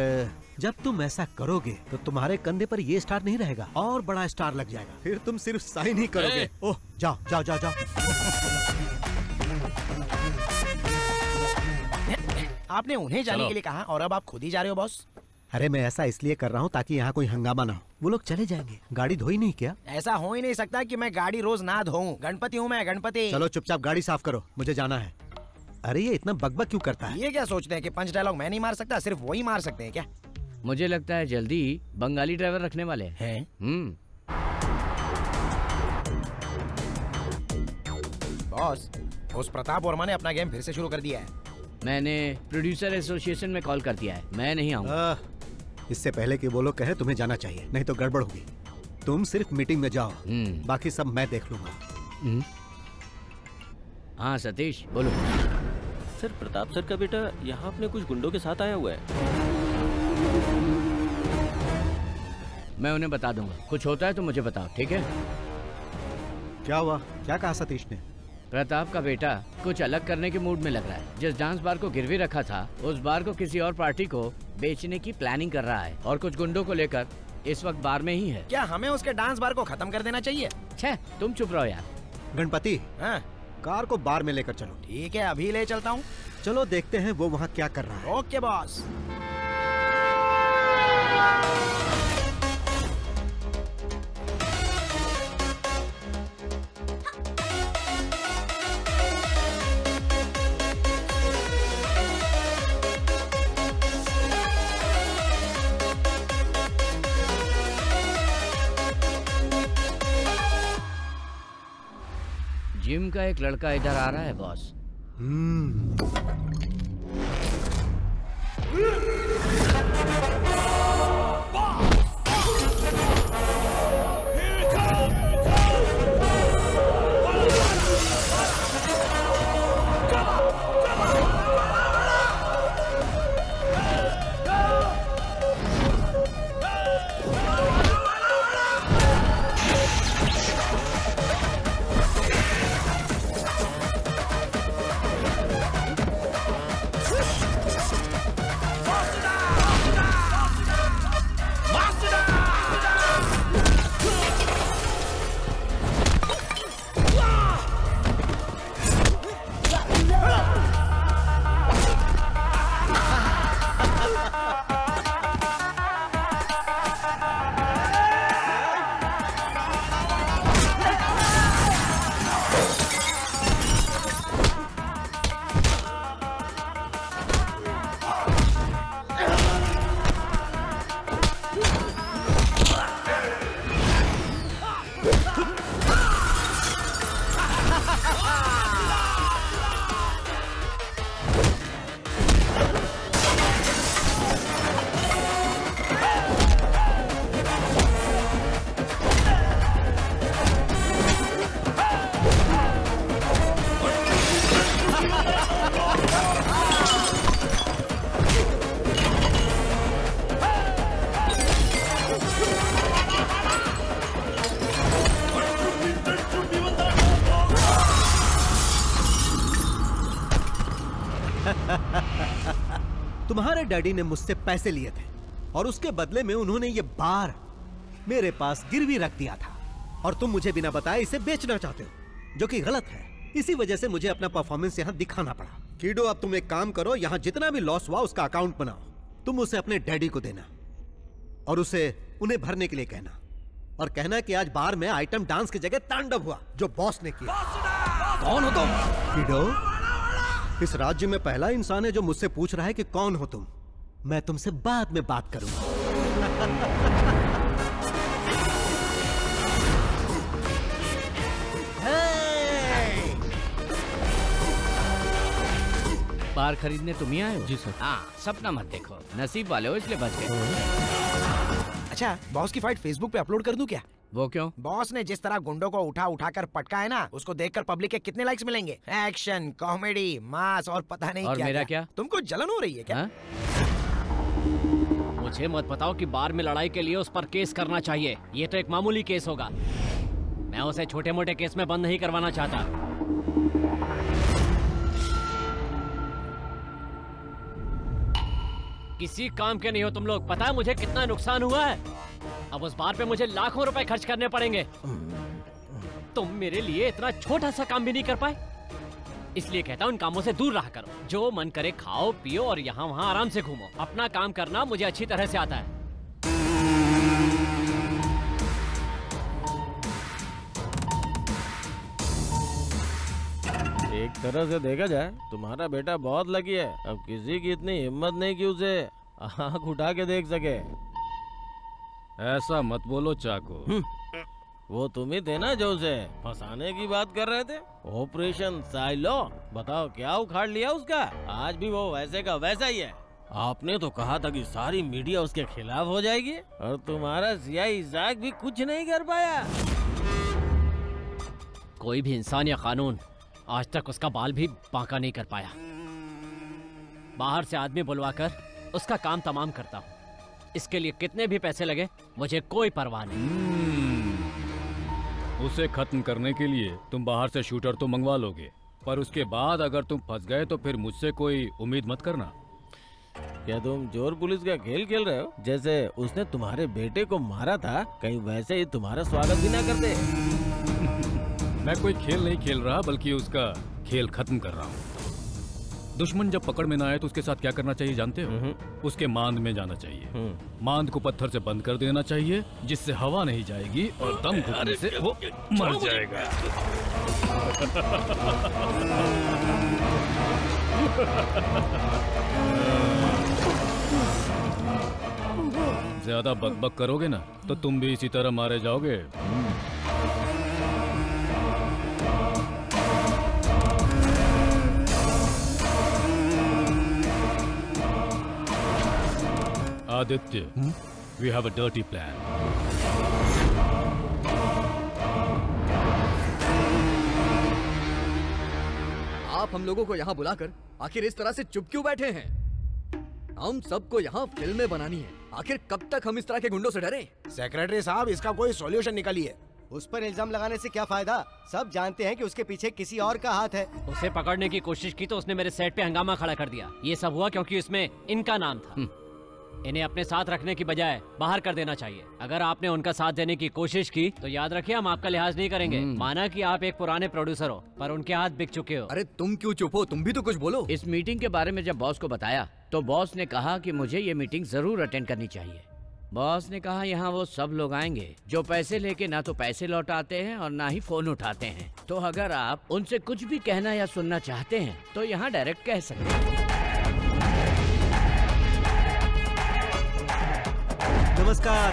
K: जब तुम ऐसा करोगे तो तुम्हारे कंधे पर ये स्टार नहीं रहेगा, और बड़ा स्टार लग जाएगा, फिर तुम सिर्फ साइन ही करोगे। ओह जाओ जाओ जाओ जाओ।
I: आपने उन्हें जाने के लिए कहा और अब आप खुद ही जा रहे हो बॉस?
K: अरे मैं ऐसा इसलिए कर रहा हूँ ताकि यहाँ कोई हंगामा ना हो। वो लोग चले जाएंगे, गाड़ी धोई नहीं क्या?
I: ऐसा हो ही नहीं सकता कि मैं गाड़ी रोज ना धोऊं। गणपति हूँ मैं, गणपति।
K: चलो चुपचाप गाड़ी साफ करो, मुझे जाना है। अरे ये इतना बकबक क्यों करता है?
I: ये क्या सोचते हैं कि पंच डायलॉग मैं नहीं मार सकता, सिर्फ वही मार सकते हैं क्या?
D: मुझे लगता है जल्दी ही बंगाली ड्राइवर रखने वाले हैं।
I: बॉस, उस प्रताप वर्मा ने अपना गेम फिर से शुरू कर दिया है।
D: मैंने प्रोड्यूसर एसोसिएशन में कॉल कर दिया है, मैं नहीं आऊंगा।
K: इससे पहले कि वो लोग कहे तुम्हें जाना चाहिए, नहीं तो गड़बड़ होगी। तुम सिर्फ मीटिंग में जाओ, बाकी सब मैं देख लूंगा।
D: हाँ सतीश बोलो।
H: सर प्रताप सर का बेटा यहाँ अपने कुछ गुंडों के साथ आया हुआ है।
D: मैं उन्हें बता दूंगा, कुछ होता है तो मुझे बताओ, ठीक है?
K: क्या हुआ? क्या कहा सतीश ने?
D: प्रताप का बेटा कुछ अलग करने के मूड में लग रहा है। जिस डांस बार को गिरवी रखा था उस बार को किसी और पार्टी को बेचने की प्लानिंग कर रहा है, और कुछ गुंडों को लेकर इस वक्त बार में ही है।
I: क्या हमें उसके डांस बार को खत्म कर देना चाहिए?
D: छे, तुम चुप रहो यार।
K: गणपति, कार को बार में लेकर चलो।
I: ठीक है, अभी ले चलता हूँ।
K: चलो देखते हैं वो वहाँ क्या कर रहा है।
I: Okay boss.
D: जिम का एक लड़का इधर आ रहा है बॉस।
K: तुम्हारे डैडी ने मुझसे पैसे लिए थे और उसके बदले में उन्होंने ये बार मेरे पास गिरवी रख दिया था, और तुम मुझे बिना बताए इसे बेचना चाहते हो, जो कि गलत है। इसी वजह से मुझे अपना परफॉर्मेंस यहाँ दिखाना पड़ा। कीडो, अब तुम एक काम करो, यहाँ जितना भी लॉस हुआ उसका अकाउंट बनाओ। तुम उसे अपने डैडी को देना और उसे उन्हें भरने के लिए कहना, और कहना कि आज बार में आइटम डांस की जगह तांडव हुआ जो बॉस ने किया।
I: कौन हो तुम?
K: कीडो, इस राज्य में पहला इंसान है जो मुझसे पूछ रहा है कि कौन हो तुम। मैं तुमसे बाद में बात करूंगा।
D: कार खरीदने तुम ही आए हो?
F: जी सर।
D: हाँ, सपना मत देखो, नसीब वाले हो इसलिए बच गए।
I: अच्छा, बॉस की फाइट फेसबुक पे अपलोड कर दूं क्या?
D: वो क्यों?
I: बॉस ने जिस तरह गुंडों को उठा कर पटका है ना, उसको देखकर पब्लिक के कितने लाइक्स मिलेंगे। एक्शन, कॉमेडी, मास और पता नहीं
D: और
I: क्या
D: मेरा क्या?
I: तुमको जलन हो रही है क्या?
J: मुझे मत बताओ कि बार में लड़ाई के लिए उस पर केस करना चाहिए। ये तो एक मामूली केस होगा। मैं उसे छोटे मोटे केस में बंद नहीं करवाना चाहता। किसी काम के नहीं हो तुम लोग। पता है मुझे कितना नुकसान हुआ है? अब उस बार पे मुझे लाखों रुपए खर्च करने पड़ेंगे। तुम मेरे लिए इतना छोटा सा काम भी नहीं कर पाए। इसलिए कहता हूँ इन कामों से दूर रहा करो। जो मन करे खाओ पियो और यहाँ वहाँ आराम से घूमो। अपना काम करना मुझे अच्छी तरह से आता है।
H: एक तरह से देखा जाए तुम्हारा बेटा बहुत लकी है। अब किसी की इतनी हिम्मत नहीं कि उसे आँख उठा के देख सके।
G: ऐसा मत बोलो चाको।
H: वो तुम ही थे ना जो उसे फंसाने की बात कर रहे थे। ऑपरेशन साइलो, बताओ क्या उखाड़ लिया उसका? आज भी वो वैसे का वैसा ही है। आपने तो कहा था कि सारी मीडिया उसके खिलाफ हो जाएगी और तुम्हारा सियाही इसाक भी कुछ नहीं कर पाया।
J: कोई भी इंसान या कानून आज तक उसका बाल भी बांका नहीं कर पाया। बाहर से आदमी बुलवाकर उसका काम तमाम करता हूँ। इसके लिए कितने भी पैसे लगे मुझे कोई परवाह नहीं।
G: उसे खत्म करने के लिए तुम बाहर से शूटर तो मंगवा लोगे, पर उसके बाद अगर तुम फंस गए तो फिर मुझसे कोई उम्मीद मत करना।
H: क्या तुम चोर पुलिस का खेल खेल रहे हो? जैसे उसने तुम्हारे बेटे को मारा था, कहीं वैसे ही तुम्हारा स्वागत भी ना करते।
G: मैं कोई खेल नहीं खेल रहा, बल्कि उसका खेल खत्म कर रहा हूँ। दुश्मन जब पकड़ में ना आए तो उसके साथ क्या करना चाहिए जानते हो? उसके मांद में जाना चाहिए। मांद को पत्थर से बंद कर देना चाहिए, जिससे हवा नहीं जाएगी और दम घुटने से वो मर जाएगा। ज्यादा बकबक करोगे ना तो तुम भी इसी तरह मारे जाओगे। Aditya, we have a dirty plan.
C: आप हम लोगों को यहाँ बुलाकर आखिर इस तरह से चुप क्यों बैठे हैं? हम सबको यहाँ फिल्में बनानी है। आखिर कब तक हम इस तरह के गुंडों से डरें?
I: सेक्रेटरी साहब, इसका कोई सॉल्यूशन निकालिए।
A: उस पर इल्जाम लगाने से क्या फायदा? सब जानते हैं कि उसके पीछे किसी और का हाथ है।
J: उसे पकड़ने की कोशिश की तो उसने मेरे सेट पे हंगामा खड़ा कर दिया। ये सब हुआ क्योंकि इसमें इनका नाम था। इन्हें अपने साथ रखने की बजाय बाहर कर देना चाहिए। अगर आपने उनका साथ देने की कोशिश की तो याद रखिए हम आपका लिहाज नहीं करेंगे। माना कि आप एक पुराने प्रोड्यूसर हो, पर उनके हाथ बिक चुके हो।
C: अरे तुम क्यों चुप हो? तुम भी तो कुछ बोलो।
D: इस मीटिंग के बारे में जब बॉस को बताया तो बॉस ने कहा कि मुझे ये मीटिंग जरूर अटेंड करनी चाहिए। बॉस ने कहा यहाँ वो सब लोग आएंगे जो पैसे लेके ना तो पैसे लौटाते हैं और ना ही फोन उठाते हैं। तो अगर आप उनसे कुछ भी कहना या सुनना चाहते हैं तो यहाँ डायरेक्ट कह सकते हैं।
K: नमस्कार।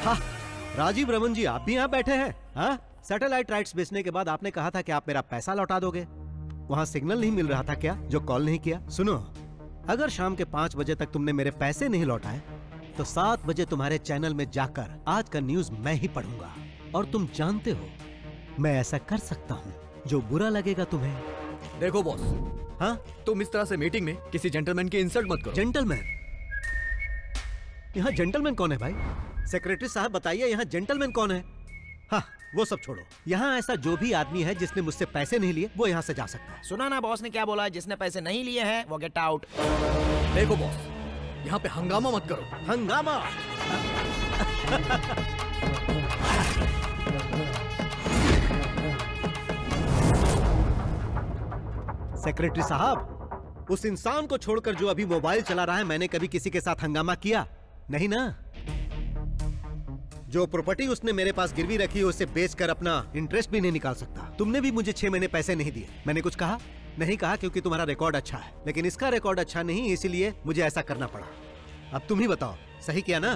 K: हाँ, राजीव रमन जी, आप भी यहाँ बैठे हैं? हाँ, सैटेलाइट राइट्स बेचने के बाद आपने कहा था कि आप मेरा पैसा लौटा दोगे। वहाँ सिग्नल नहीं मिल रहा था क्या जो कॉल नहीं किया? सुनो, अगर शाम के 5 बजे तक तुमने मेरे पैसे नहीं लौटाए तो 7 बजे तुम्हारे चैनल में जाकर आज का न्यूज मैं ही पढ़ूंगा। और तुम जानते हो मैं ऐसा कर सकता हूँ जो बुरा लगेगा तुम्हें।
C: देखो बॉस,
K: हाँ,
C: तुम इस तरह से मीटिंग में किसी जेंटलमैन की इंसल्ट मत करो।
K: जेंटलमैन? यहाँ जेंटलमैन कौन है भाई? सेक्रेटरी साहब बताइए, यहाँ जेंटलमैन कौन है? हाँ, वो सब छोड़ो। यहाँ ऐसा जो भी आदमी है जिसने मुझसे पैसे नहीं लिए वो यहाँ से जा सकता है।
I: सुना ना बॉस ने क्या बोला? जिसने पैसे नहीं लिए हैं वो गेट आउट।
C: देखो बॉस, यहाँ पे हंगामा मत करो।
K: हंगामा? सेक्रेटरी साहब, उस इंसान को छोड़कर जो अभी मोबाइल चला रहा है, मैंने कभी किसी के साथ हंगामा किया नहीं ना। जो प्रॉपर्टी उसने मेरे पास गिरवी रखी है उसे बेचकर अपना इंटरेस्ट भी नहीं निकाल सकता। तुमने भी मुझे 6 महीने पैसे नहीं दिए। मैंने कुछ कहा? नहीं कहा, क्योंकि तुम्हारा रिकॉर्ड अच्छा है। लेकिन इसका रिकॉर्ड अच्छा नहीं, इसीलिए मुझे ऐसा करना पड़ा। अब तुम ही बताओ, सही किया ना?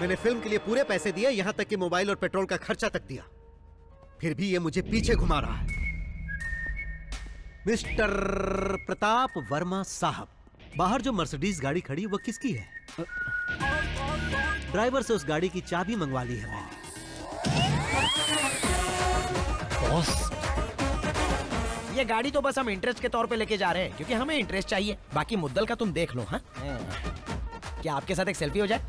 K: मैंने फिल्म के लिए पूरे पैसे दिए, यहाँ तक कि मोबाइल और पेट्रोल का खर्चा तक दिया, फिर भी ये मुझे पीछे घुमा रहा है। मिस्टर प्रताप वर्मा साहब, बाहर जो मर्सिडीज गाड़ी खड़ी वो किसकी है? ड्राइवर से उस गाड़ी की चाबी मंगवा ली है मैंने।
I: बॉस, ये गाड़ी तो बस हम इंटरेस्ट के तौर पे लेके जा रहे हैं, क्योंकि हमें इंटरेस्ट चाहिए। बाकी मुद्दल का तुम देख लो। हाँ, क्या आपके साथ एक सेल्फी हो जाए?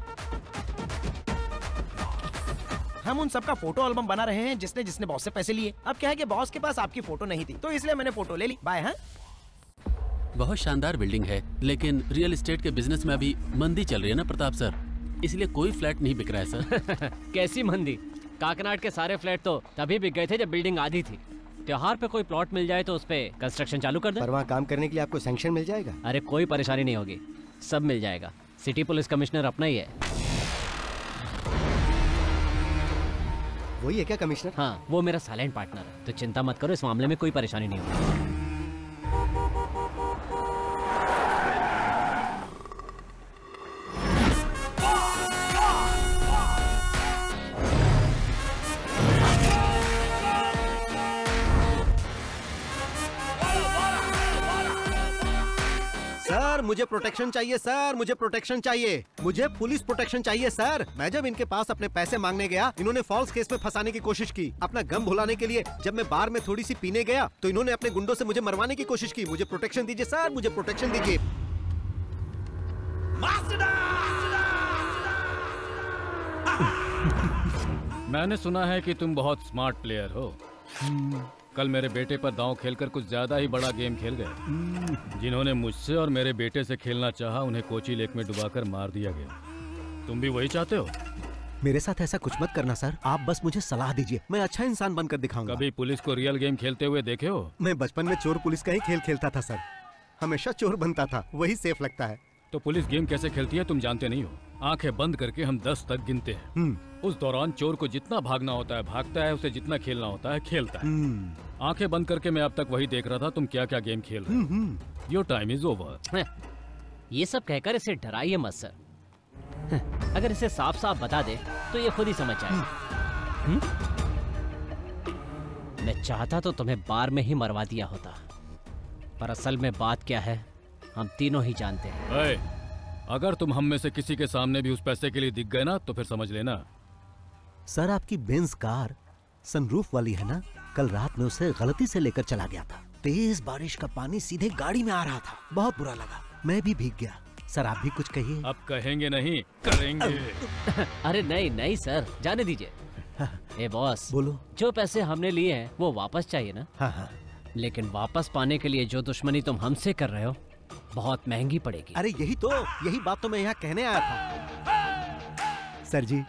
I: हम उन सबका फोटो एल्बम बना रहे हैं जिसने जिसने बॉस से पैसे लिए। अब क्या है कि बॉस के पास आपकी फोटो नहीं थी, तो इसलिए मैंने फोटो ले ली। बाय। हाँ,
L: बहुत शानदार बिल्डिंग है, लेकिन रियल एस्टेट के बिजनेस में अभी मंदी चल रही है ना प्रताप सर, इसलिए कोई फ्लैट नहीं बिक रहा है सर।
J: कैसी मंदी? काकनाड के सारे फ्लैट तो तभी बिक गए थे जब बिल्डिंग आधी थी। त्योहार पे कोई प्लॉट मिल जाए तो उस पे कंस्ट्रक्शन चालू कर दे।
A: पर वहाँ काम करने के लिए आपको सैंक्शन मिल जाएगा?
J: अरे कोई परेशानी नहीं होगी, सब मिल जाएगा। सिटी पुलिस कमिश्नर अपना ही है।
A: वही है क्या कमिश्नर?
J: हाँ, वो मेरा साइलेंट पार्टनर है, तो चिंता मत करो, इस मामले में कोई परेशानी नहीं होगी।
K: सर मुझे प्रोटेक्शन चाहिए, सर मुझे प्रोटेक्शन चाहिए, मुझे पुलिस प्रोटेक्शन चाहिए सर। मैं जब इनके पास अपने पैसे मांगने गया, इन्होंने फॉल्स केस में फंसाने की कोशिश की। अपना गम भुलाने के लिए जब मैं बार में थोड़ी सी पीने गया तो इन्होंने अपने गुंडों से मुझे मरवाने की कोशिश की। मुझे प्रोटेक्शन दीजिए सर, मुझे प्रोटेक्शन दीजिए।
G: मैंने सुना है कि तुम बहुत स्मार्ट प्लेयर हो। कल मेरे बेटे पर दांव खेलकर कुछ ज्यादा ही बड़ा गेम खेल गए। जिन्होंने मुझसे और मेरे बेटे से खेलना चाहा, उन्हें कोची लेक में डुबाकर मार दिया गया। तुम भी वही चाहते हो?
K: मेरे साथ ऐसा कुछ मत करना सर, आप बस मुझे सलाह दीजिए, मैं अच्छा इंसान बनकर दिखाऊंगा।
G: कभी पुलिस को रियल गेम खेलते हुए देखे हो?
K: मैं बचपन में चोर पुलिस का ही खेल खेलता था सर, हमेशा चोर बनता था, वही सेफ लगता है।
G: तो पुलिस गेम कैसे खेलती है तुम जानते नहीं हो? आंखें बंद करके हम 10 तक गिनते हैं। उस दौरान चोर को जितना भागना होता है भागता है, उसे जितना खेलना होता है खेलता है। आंखें बंद करके मैं अब तक वही देख रहा था, तुम क्या क्या गेम खेल रहे हो। Your time is over.
J: ये सब कहकर इसे डराइए मत सर, अगर इसे साफ साफ बता दे तो ये खुद ही समझ जाएगा। मैं चाहता तो तुम्हें बार में ही मरवा दिया होता, पर असल में बात क्या है हम तीनों ही जानते हैं।
G: अगर तुम हम में से किसी के सामने भी उस पैसे के लिए दिख गए ना तो फिर समझ लेना।
K: सर आपकी बेंज कार सनरूफ वाली है ना, कल रात में उसे गलती से लेकर चला गया था। तेज बारिश का पानी सीधे गाड़ी में आ रहा था, बहुत बुरा लगा, मैं भी भीग गया। सर आप भी कुछ कहिए।
G: अब कहेंगे नहीं करेंगे।
J: अरे नहीं नहीं सर, जाने दीजिए। ए बॉस,
K: बोलो।
J: जो पैसे हमने लिए हैं वो वापस चाहिए ना?
K: हाँ।
J: लेकिन वापस पाने के लिए जो दुश्मनी तुम हमसे कर रहे हो बहुत महंगी पड़ेगी।
K: अरे यही बात तो मैं यहाँ कहने आया था। सर जी,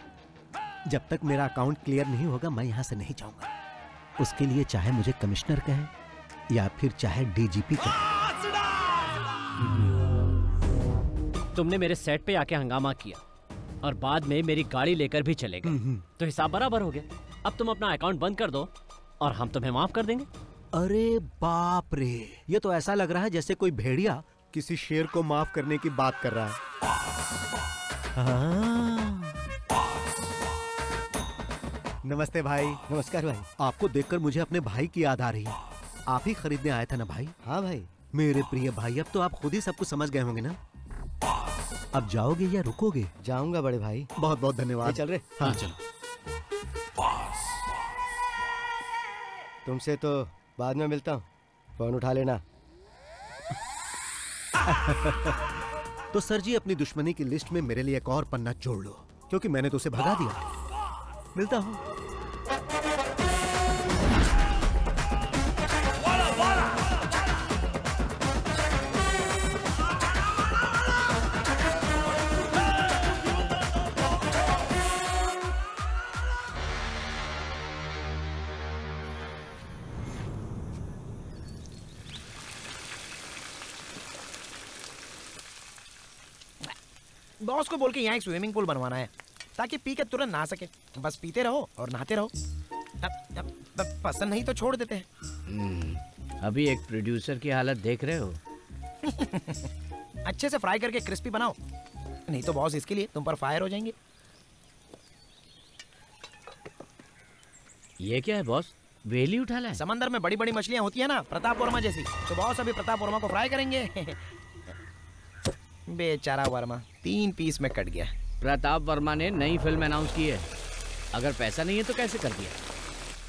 K: जब तक मेरा अकाउंट क्लियर नहीं होगा मैं यहाँ से नहीं जाऊंगा। उसके लिए चाहे मुझे कमिश्नर कहे या फिर चाहे डीजीपी कहे।
J: तुमने मेरे सेट पे आके हंगामा किया और बाद में मेरी गाड़ी लेकर भी चले गए, तो हिसाब बराबर हो गया। अब तुम अपना अकाउंट बंद कर दो और हम तुम्हें माफ कर देंगे।
K: अरे बाप रे, ये तो ऐसा लग रहा है जैसे कोई भेड़िया किसी शेर को माफ करने की बात कर रहा है। नमस्ते भाई।
A: नमस्कार भाई।
K: आपको देखकर मुझे अपने भाई की याद आ रही है। आप ही खरीदने आए थे ना भाई?
A: हाँ भाई।
K: मेरे प्रिय भाई, अब तो आप खुद ही सब कुछ समझ गए होंगे ना। अब जाओगे या रुकोगे?
A: जाऊंगा बड़े भाई।
K: बहुत बहुत धन्यवाद।
A: चल रहे?
K: हाँ
L: चलो।
A: तुमसे तो बाद में मिलता हूँ, फोन उठा लेना।
K: तो सर जी अपनी दुश्मनी की लिस्ट में मेरे लिए एक और पन्ना जोड़ लो, क्योंकि मैंने तो उसे भगा दिया। मिलता हूँ।
I: बॉस को बोल के यहाँ एक स्विमिंग पूल बनवाना है ताकि पी के तुरंत नहा सके। बस पीते रहो और नहाते रहो। पसंद नहीं तो छोड़ देते हैं।
D: अभी एक प्रोड्यूसर की हालत देख रहे हो।
I: अच्छे से फ्राई करके क्रिस्पी बनाओ, नहीं तो बॉस इसके लिए तुम पर फायर हो जाएंगे।
D: ये क्या है बॉस? वेली उठा लाए?
I: समंदर में बड़ी बड़ी मछलियाँ होती है ना, प्रताप वर्मा जैसी। तो बॉस अभी प्रताप वर्मा को फ्राई करेंगे। बेचारा वर्मा 3 पीस में कट गया।
D: प्रताप वर्मा ने नई फिल्म अनाउंस की है। अगर पैसा नहीं है तो कैसे कर दिया?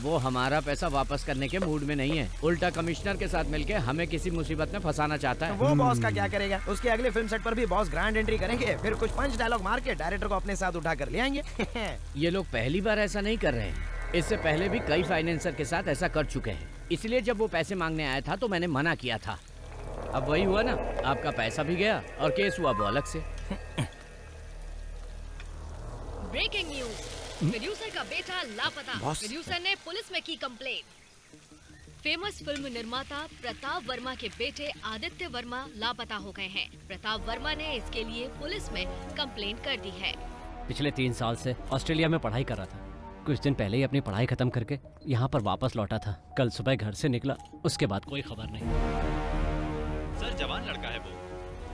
D: वो हमारा पैसा वापस करने के मूड में नहीं है, उल्टा कमिश्नर के साथ मिलके हमें किसी मुसीबत में फंसाना चाहता है।
I: वो बॉस का क्या करेगा? उसके अगले फिल्म सेट पर भी बॉस ग्रैंड एंट्री करेंगे, फिर कुछ पंच डायलॉग मार के डायरेक्टर को अपने साथ उठा कर ले आएंगे।
D: ये लोग पहली बार ऐसा नहीं कर रहे हैं, इससे पहले भी कई फाइनेंसर के साथ ऐसा कर चुके हैं। इसलिए जब वो पैसे मांगने आया था तो मैंने मना किया था। अब वही हुआ ना, आपका पैसा भी गया और केस हुआ वो अलग से।
E: ब्रेकिंग न्यूज, प्रोड्यूसर का बेटा लापता। प्रोड्यूसर ने पुलिस में की कंप्लेंट। फेमस फिल्म निर्माता प्रताप वर्मा के बेटे आदित्य वर्मा लापता हो गए हैं। प्रताप वर्मा ने इसके लिए पुलिस में कंप्लेंट कर दी है।
J: पिछले 3 साल से ऑस्ट्रेलिया में पढ़ाई कर रहा था। कुछ दिन पहले ही अपनी पढ़ाई खत्म करके यहाँ पर वापस लौटा था। कल सुबह घर से निकला, उसके बाद कोई खबर नहीं।
B: सर जवान लड़का है वो,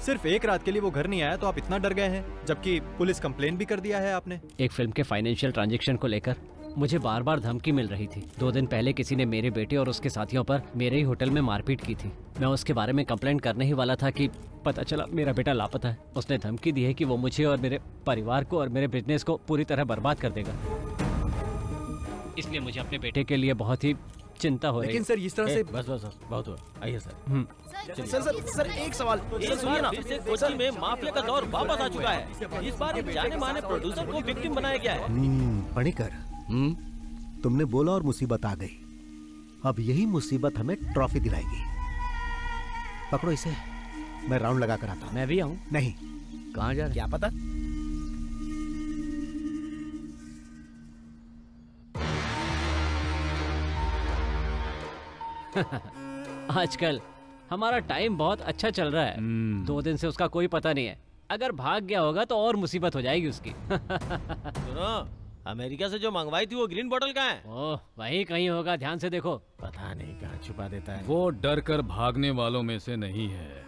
B: सिर्फ एक रात के लिए वो घर नहीं आया तो आप इतना डर गए हैं, जबकि पुलिस कंप्लेन भी कर दिया है आपने।
J: एक फिल्म के फाइनेंशियल ट्रांजैक्शन को लेकर मुझे बार बार धमकी मिल रही थी। 2 दिन पहले किसी ने मेरे बेटे और उसके साथियों पर मेरे ही होटल में मारपीट की थी। मैं उसके बारे में कंप्लेंट करने ही वाला था कि पता चला मेरा बेटा लापता है। उसने धमकी दी है कि वो मुझे और मेरे परिवार को और मेरे बिजनेस को पूरी तरह बर्बाद कर देगा। इसलिए मुझे अपने बेटे के लिए बहुत ही चिंता हो रही है।
C: लेकिन सर इस तरह से
H: बस बस बस बहुत हुआ। आइए सर।
I: सर एक सवाल सुनिए ना।
H: फिर से कोच्चि में माफिया का दौर वापस आ चुका है। इस बार एक जाने माने प्रोड्यूसर को विक्टिम बनाया गया है।
K: पणिकर, तुमने बोला और मुसीबत आ गई। अब यही मुसीबत हमें ट्रॉफी दिलाएगी। पकड़ो इसे, मैं राउंड लगा कर आता हूँ।
D: मैं भी आऊँ?
K: नहीं।
D: कहाँ जा रहे?
I: क्या पता।
J: आजकल हमारा टाइम बहुत अच्छा चल रहा है। 2 दिन से उसका कोई पता नहीं है। अगर भाग गया होगा तो और मुसीबत हो जाएगी उसकी।
H: सुनो, अमेरिका से जो मंगवाई थी वो ग्रीन बोतल कहाँ है?
J: ओह, वहीं कहीं होगा, ध्यान से देखो।
H: पता नहीं कहाँ छुपा देता है।
G: वो डर कर भागने वालों में से नहीं है।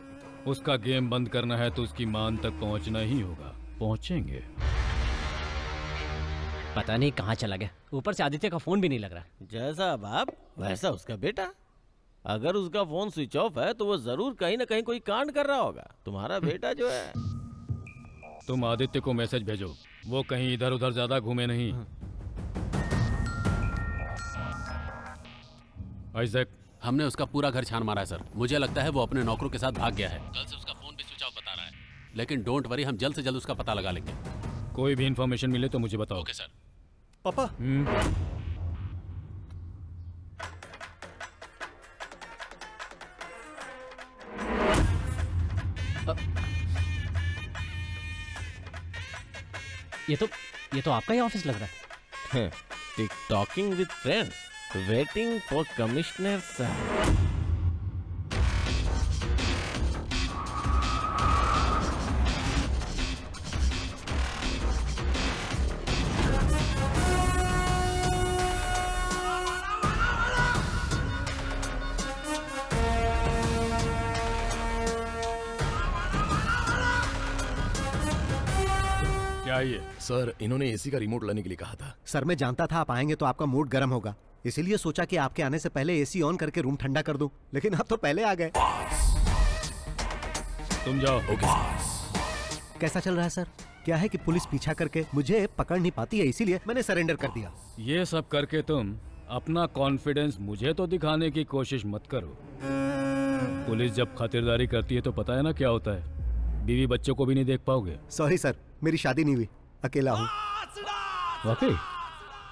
G: उसका गेम बंद करना है तो उसकी मान तक पहुंचना ही होगा। पहुंचेंगे।
J: पता नहीं कहाँ चला गया। ऊपर से आदित्य का फोन भी नहीं लग रहा।
H: जैसा बाप वैसा उसका बेटा। अगर उसका फोन स्विच ऑफ है तो वो जरूर कहीं ना कहीं कोई कांड कर रहा होगा। तुम्हारा बेटा जो है।
G: तुम आदित्य को मैसेज भेजो, वो कहीं इधर उधर ज्यादा घूमे नहीं। आइजैक,
L: हमने उसका पूरा घर छान मारा है सर। मुझे लगता है वो अपने नौकरों के साथ भाग गया है। कल से उसका फोन भी स्विच ऑफ बता रहा है। लेकिन डोंट वरी, हम जल्द से जल्द उसका पता लगा लेंगे।
G: कोई भी इंफॉर्मेशन मिले तो मुझे बताओ।
L: Okay sir.
B: पापा।
J: ये तो आपका ही ऑफिस लग रहा है।
H: Tick talking with friends, waiting for commissioner sir.
F: Sir, इन्होंने एसी का रिमोट लाने के लिए कहा था।
K: सर, मैं जानता था आप आएंगे तो आपका मूड गर्म होगा, इसीलिए सोचा कि आपके आने से पहले एसी ऑन करके रूम ठंडा कर दूं। लेकिन आप तो पहले आ गए।
G: तुम जाओ।
K: कैसा चल रहा है सर? क्या है कि पुलिस पीछा करके मुझे पकड़ नहीं पाती है, इसीलिए मैंने सरेंडर कर दिया।
G: ये सब करके तुम अपना कॉन्फिडेंस मुझे तो दिखाने की कोशिश मत करो। पुलिस जब खातिरदारी करती है तो पता है ना क्या होता है। बीवी बच्चों को भी नहीं देख पाओगे।
K: सॉरी सर, मेरी शादी नहीं हुई, अकेला हूँ।
G: वाकई?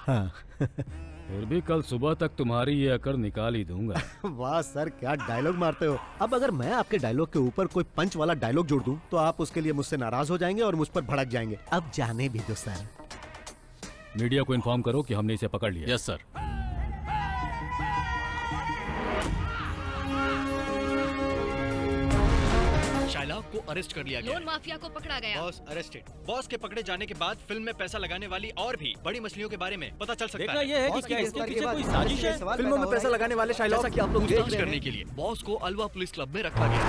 K: हाँ।
G: फिर भी कल सुबह तक तुम्हारी ये अकड़ निकाल ही दूंगा।
K: वाह सर, क्या डायलॉग मारते हो। अब अगर मैं आपके डायलॉग के ऊपर कोई पंच वाला डायलॉग जोड़ दूं तो आप उसके लिए मुझसे नाराज हो जाएंगे और मुझ पर भड़क जाएंगे। अब जाने भी दो सर।
G: मीडिया को इन्फॉर्म करो कि हमने इसे पकड़ लिया।
L: Yes sir.
C: शाइलाब को अरेस्ट कर लिया गया।
E: लोन माफिया को पकड़ा गया।
B: Boss arrested. बॉस के पकड़े जाने के बाद फिल्म में पैसा लगाने वाली और भी बड़ी मछलियों के बारे में पता चल सकता है।
H: ये है कि क्या इसके पीछे कोई साजिश है?
I: फिल्मों में पैसा लगाने वाले शाइलाब
C: कि आप लोग पूछताछ करने के लिए बॉस को अलवा पुलिस क्लब में रखा गया।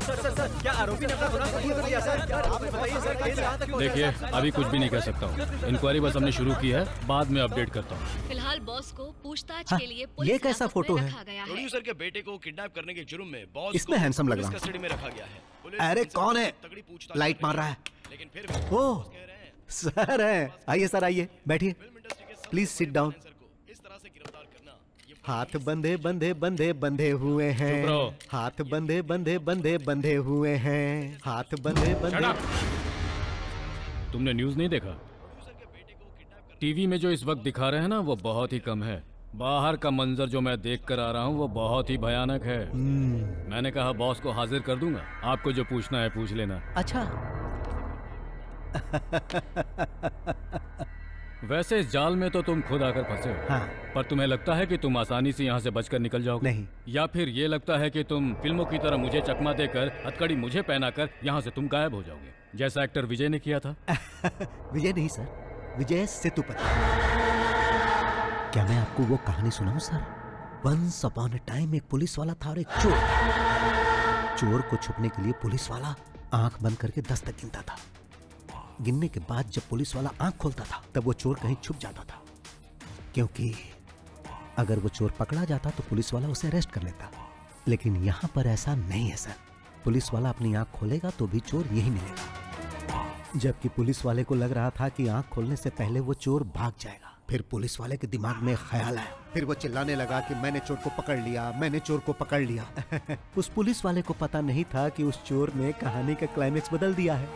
B: सर क्या आरोपी ने अपना गुनाह कबूल कर लिया सर? आप बताइए सर, केस कहाँ तक पहुंचा?
G: देखिए अभी कुछ भी नहीं कह सकता हूँ। इंक्वायरी बस हमने शुरू की है, बाद में अपडेट करता हूँ।
E: फिलहाल बॉस को पूछताछ के लिए
K: ये
E: पुलिस
K: कैसा
E: हिरासत
K: फोटो
E: में
K: है?
E: रखा गया है।
M: प्रोड्यूसर के बेटे को किडनैप करने के जुर्म में बॉस
K: इसमें हैंडसम लग रहा
M: पुलिस
K: हूँ।
M: कस्टडी में रखा गया है। पुलिस
K: अरे
M: इनसे
K: कौन है?
M: तगड़ी पूछताछ
K: लाइट मार रहा है।
M: लेकिन फिर भी
K: ओह सर है। आइए सर आइए, बैठिए प्लीज सिट डाउन। हाथ बंधे बंधे बंधे बंधे हुए हैं, हाथ बंधे बंधे बंधे बंधे हुए हैं, हाथ बंधे बंधे।
G: तुमने न्यूज़ नहीं देखा? टीवी में जो इस वक्त दिखा रहे हैं ना, वो बहुत ही कम है। बाहर का मंजर जो मैं देख कर आ रहा हूँ वो बहुत ही भयानक है। मैंने कहा बॉस को हाजिर कर दूंगा, आपको जो पूछना है पूछ लेना।
K: अच्छा
G: वैसे इस जाल में तो तुम खुद आकर फंसे हो।
K: हाँ।
G: पर तुम्हें लगता है कि तुम आसानी से यहाँ से बचकर निकल जाओगे?
K: नहीं।
G: या फिर ये लगता है कि तुम फिल्मों की तरह मुझे चकमा देकर, हथकड़ी मुझे पहनाकर यहाँ से तुम गायब हो जाओगे, जैसा एक्टर विजय ने किया था?
K: विजय नहीं सर, विजय सेतुपति। क्या मैं आपको वो कहानी सुनाऊं sir? Once upon a time एक पुलिस वाला था और एक चोर। चोर को छुपने के लिए पुलिस वाला आंख बंद करके 10 तक गिनता था। गिनने के बाद जब पुलिस वाला आंख खोलता था तब वो चोर कहीं छुप जाता था, क्योंकि अगर वो चोर पकड़ा जाता तो पुलिस वाला उसे अरेस्ट कर लेता। लेकिन यहाँ पर ऐसा नहीं है सर। पुलिस वाला अपनी आंख खोलेगा तो भी चोर यही मिलेगा। जबकि पुलिस वाले को लग रहा था कि आंख खोलने से पहले वो चोर भाग जाएगा। फिर पुलिस वाले के दिमाग में ख्याल आया, फिर वो चिल्लाने लगा कि मैंने चोर को पकड़ लिया, मैंने चोर को पकड़ लिया। उस पुलिस वाले को पता नहीं था कि उस चोर ने कहानी का क्लाइमेक्स बदल दिया है।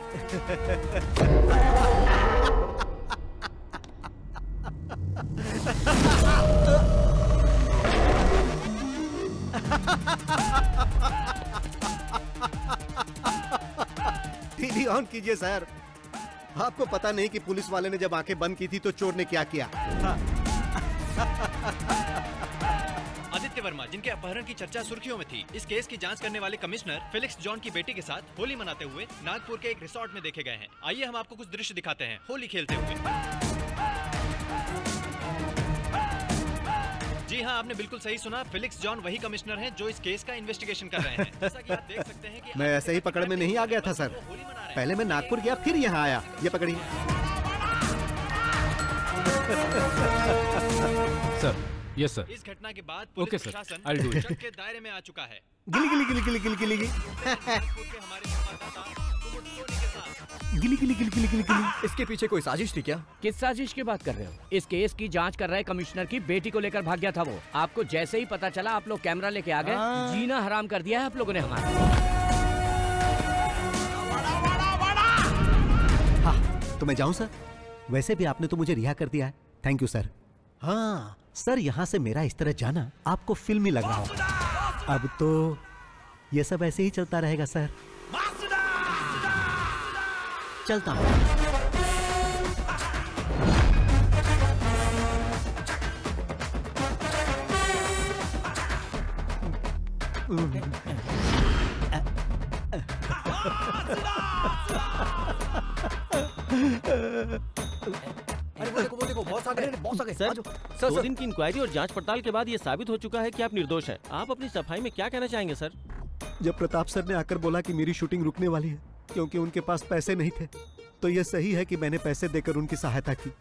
K: टीवी ऑन कीजिए सर। आपको पता नहीं कि पुलिस वाले ने जब आंखें बंद की थी तो चोर ने क्या किया।
B: आदित्य वर्मा, जिनके अपहरण की चर्चा सुर्खियों में थी, इस केस की जांच करने वाले कमिश्नर फेलिक्स जॉन की बेटी के साथ होली मनाते हुए नागपुर के एक रिसोर्ट में देखे गए हैं। आइए हम आपको कुछ दृश्य दिखाते हैं होली खेलते हुए। जी हाँ, आपने बिल्कुल सही सुना। फेलिक्स जॉन वही कमिश्नर हैं जो इस केस का इन्वेस्टिगेशन कर रहे हैं। जैसा कि आप देख सकते हैं कि
K: मैं ऐसे ही पकड़ में नहीं आ गया था सर। पहले मैं नागपुर गया फिर यहाँ आया। ये पकड़िए
G: सर। Yes sir.
B: इस घटना के बाद
G: ओके
B: पुलिस
G: सर,
B: प्रशासन
G: I'll do it.
B: शक के दायरे में आ चुका है।
K: गिली गिली गिली गिली गिली गिली गिली गिली गिली गिली गिली गिली गिली।
C: इसके पीछे कोई साजिश थी क्या?
D: किस साजिश की बात कर रहे हो? इस केस की जांच कर रहे कमिश्नर की बेटी को लेकर भाग गया था वो। आपको जैसे ही पता चला आप लोग कैमरा लेके आ गए। जीना हराम कर दिया है आप लोगों ने हमारा।
K: हाँ तो मैं जाऊं सर? वैसे भी आपने तो मुझे रिहा कर दिया है। Thank you sir. हाँ सर, यहाँ से मेरा इस तरह जाना आपको फिल्मी लग रहा होगा। अब तो ये सब ऐसे ही चलता रहेगा सर। चलता हूँ।
H: अरे वो देखो बॉस आ गए, बॉस आ गए।
J: सर,
H: सर
J: 2 दिन की इंक्वायरी और जांच पड़ताल के बाद ये साबित हो चुका है कि आप निर्दोष हैं। आप अपनी सफाई में क्या कहना चाहेंगे सर?
K: जब प्रताप सर ने आकर बोला कि मेरी शूटिंग रुकने वाली है क्योंकि उनके पास पैसे नहीं थे, तो यह सही है कि मैंने पैसे देकर उनकी सहायता की।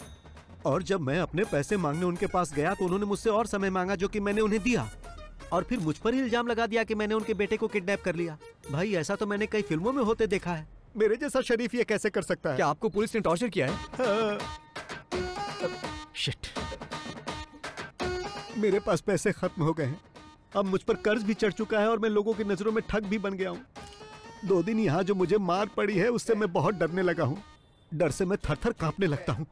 K: और जब मैं अपने पैसे मांगने उनके पास गया तो उन्होंने मुझसे और समय मांगा, जो कि मैंने उन्हें दिया। और फिर मुझ पर ही इल्जाम लगा दिया कि मैंने उनके बेटे को किडनैप कर लिया। भाई ऐसा तो मैंने कई फिल्मों में होते देखा है। मेरे जैसा शरीफ ये कैसे कर सकता है?
C: क्या आपको पुलिस ने टॉर्चर किया है?
K: हाँ। शिट, मेरे पास पैसे खत्म हो गए हैं। अब मुझ पर कर्ज भी चढ़ चुका है और मैं लोगों की नजरों में ठग भी बन गया हूँ। 2 दिन यहाँ जो मुझे मार पड़ी है उससे मैं बहुत डरने लगा हूँ। डर से मैं थर थर कांपने लगता हूँ।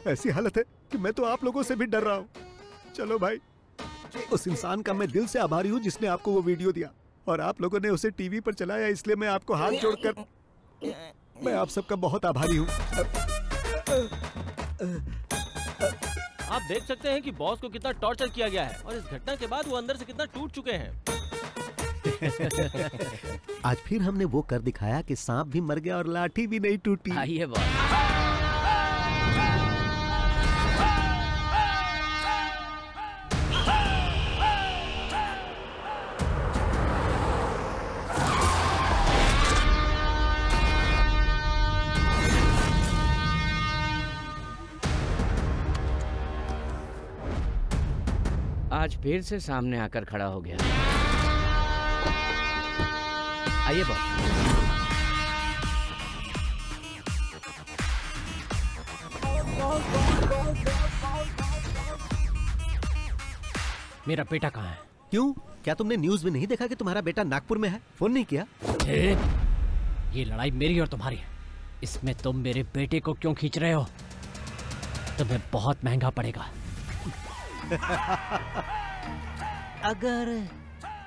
K: ऐसी हालत है कि मैं तो आप लोगों से भी डर रहा हूँ। चलो भाई, उस इंसान का मैं दिल से आभारी हूँ जिसने आपको वो वीडियो दिया और आप लोगों ने उसे टीवी पर चलाया, इसलिए मैं आपको हाथ जोड़कर मैं आप सबका बहुत आभारी हूँ।
H: आप देख सकते हैं कि बॉस को कितना टॉर्चर किया गया है और इस घटना के बाद वो अंदर से कितना टूट चुके हैं।
K: आज फिर हमने वो कर दिखाया कि सांप भी मर गया और लाठी भी नहीं टूटी।
D: आइए बॉस। आज फिर से सामने आकर खड़ा हो गया। आइए बॉस।
J: मेरा बेटा कहाँ है?
K: क्यों, क्या तुमने न्यूज में नहीं देखा कि तुम्हारा बेटा नागपुर में है? फोन नहीं किया?
J: ये लड़ाई मेरी और तुम्हारी है। इसमें तुम मेरे बेटे को क्यों खींच रहे हो? तुम्हें बहुत महंगा पड़ेगा।
K: अगर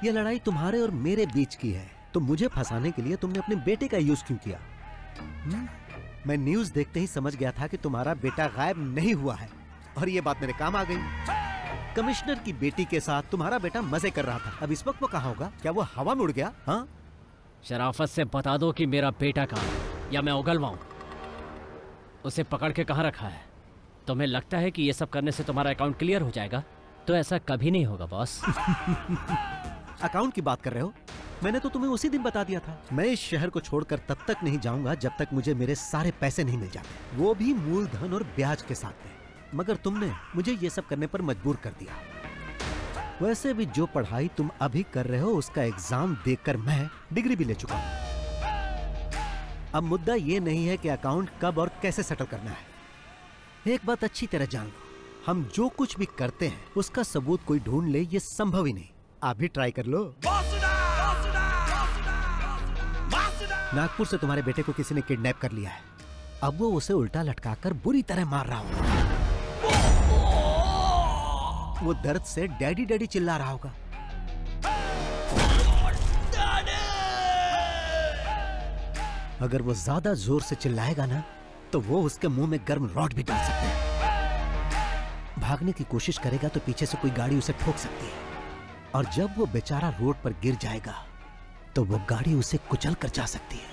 K: ये लड़ाई तुम्हारे और मेरे बीच की है तो मुझे फंसाने के लिए तुमने अपने बेटे का यूज क्यों किया? मैं न्यूज देखते ही समझ गया था कि तुम्हारा बेटा गायब नहीं हुआ है और ये बात मेरे काम आ गई। कमिश्नर की बेटी के साथ तुम्हारा बेटा मजे कर रहा था। अब इस वक्त वो कहाँ होगा? क्या वो हवा में उड़ गया? हाँ,
J: शराफत से बता दो कि मेरा बेटा कहाँ है या मैं उगलवाऊं। उसे पकड़ के कहाँ रखा है? तुम्हें लगता है कि ये सब करने से तुम्हारा अकाउंट क्लियर हो जाएगा? तो ऐसा कभी नहीं होगा बॉस।
K: अकाउंट की बात कर रहे हो? मैंने तो तुम्हें उसी दिन बता दिया था। मैं इस शहर को छोड़कर तब तक नहीं जाऊंगा जब तक मुझे मेरे सारे पैसे नहीं मिल जाते, वो भी मूलधन और ब्याज के साथ में। मगर तुमने मुझे ये सब करने पर मजबूर कर दिया। वैसे भी जो पढ़ाई तुम अभी कर रहे हो उसका एग्जाम देकर मैं डिग्री भी ले चुका हूं। अब मुद्दा ये नहीं है कि अकाउंट कब और कैसे सेटल करना है। एक बात अच्छी तरह जान लो, हम जो कुछ भी करते हैं उसका सबूत कोई ढूंढ ले ये संभव ही नहीं। आप भी ट्राई कर लो। नागपुर से तुम्हारे बेटे को किसी ने किडनैप कर लिया है। अब वो उसे उल्टा लटकाकर बुरी तरह मार रहा होगा। वो दर्द से डैडी डैडी चिल्ला रहा होगा। अगर वो ज्यादा जोर से चिल्लाएगा ना तो वो उसके मुंह में गर्म रॉड भी डाल सकते हैं। भागने की कोशिश करेगा तो पीछे से कोई गाड़ी उसे ठोक सकती है और जब वो बेचारा रोड पर गिर जाएगा तो वो गाड़ी उसे कुचल कर जा सकती है।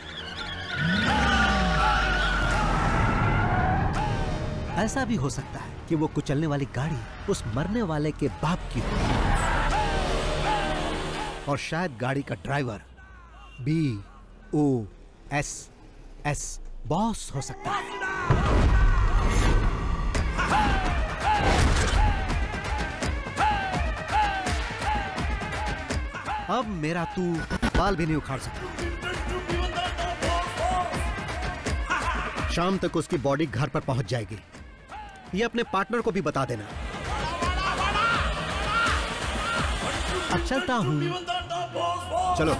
K: ऐसा भी हो सकता है कि वो कुचलने वाली गाड़ी उस मरने वाले के बाप की हो और शायद गाड़ी का ड्राइवर BOSS बॉस हो सकता है। अब मेरा तू बाल भी नहीं उखाड़ सकता। शाम तक उसकी बॉडी घर पर पहुंच जाएगी। ये अपने पार्टनर को भी बता देना। अब चलता हूं। चलो।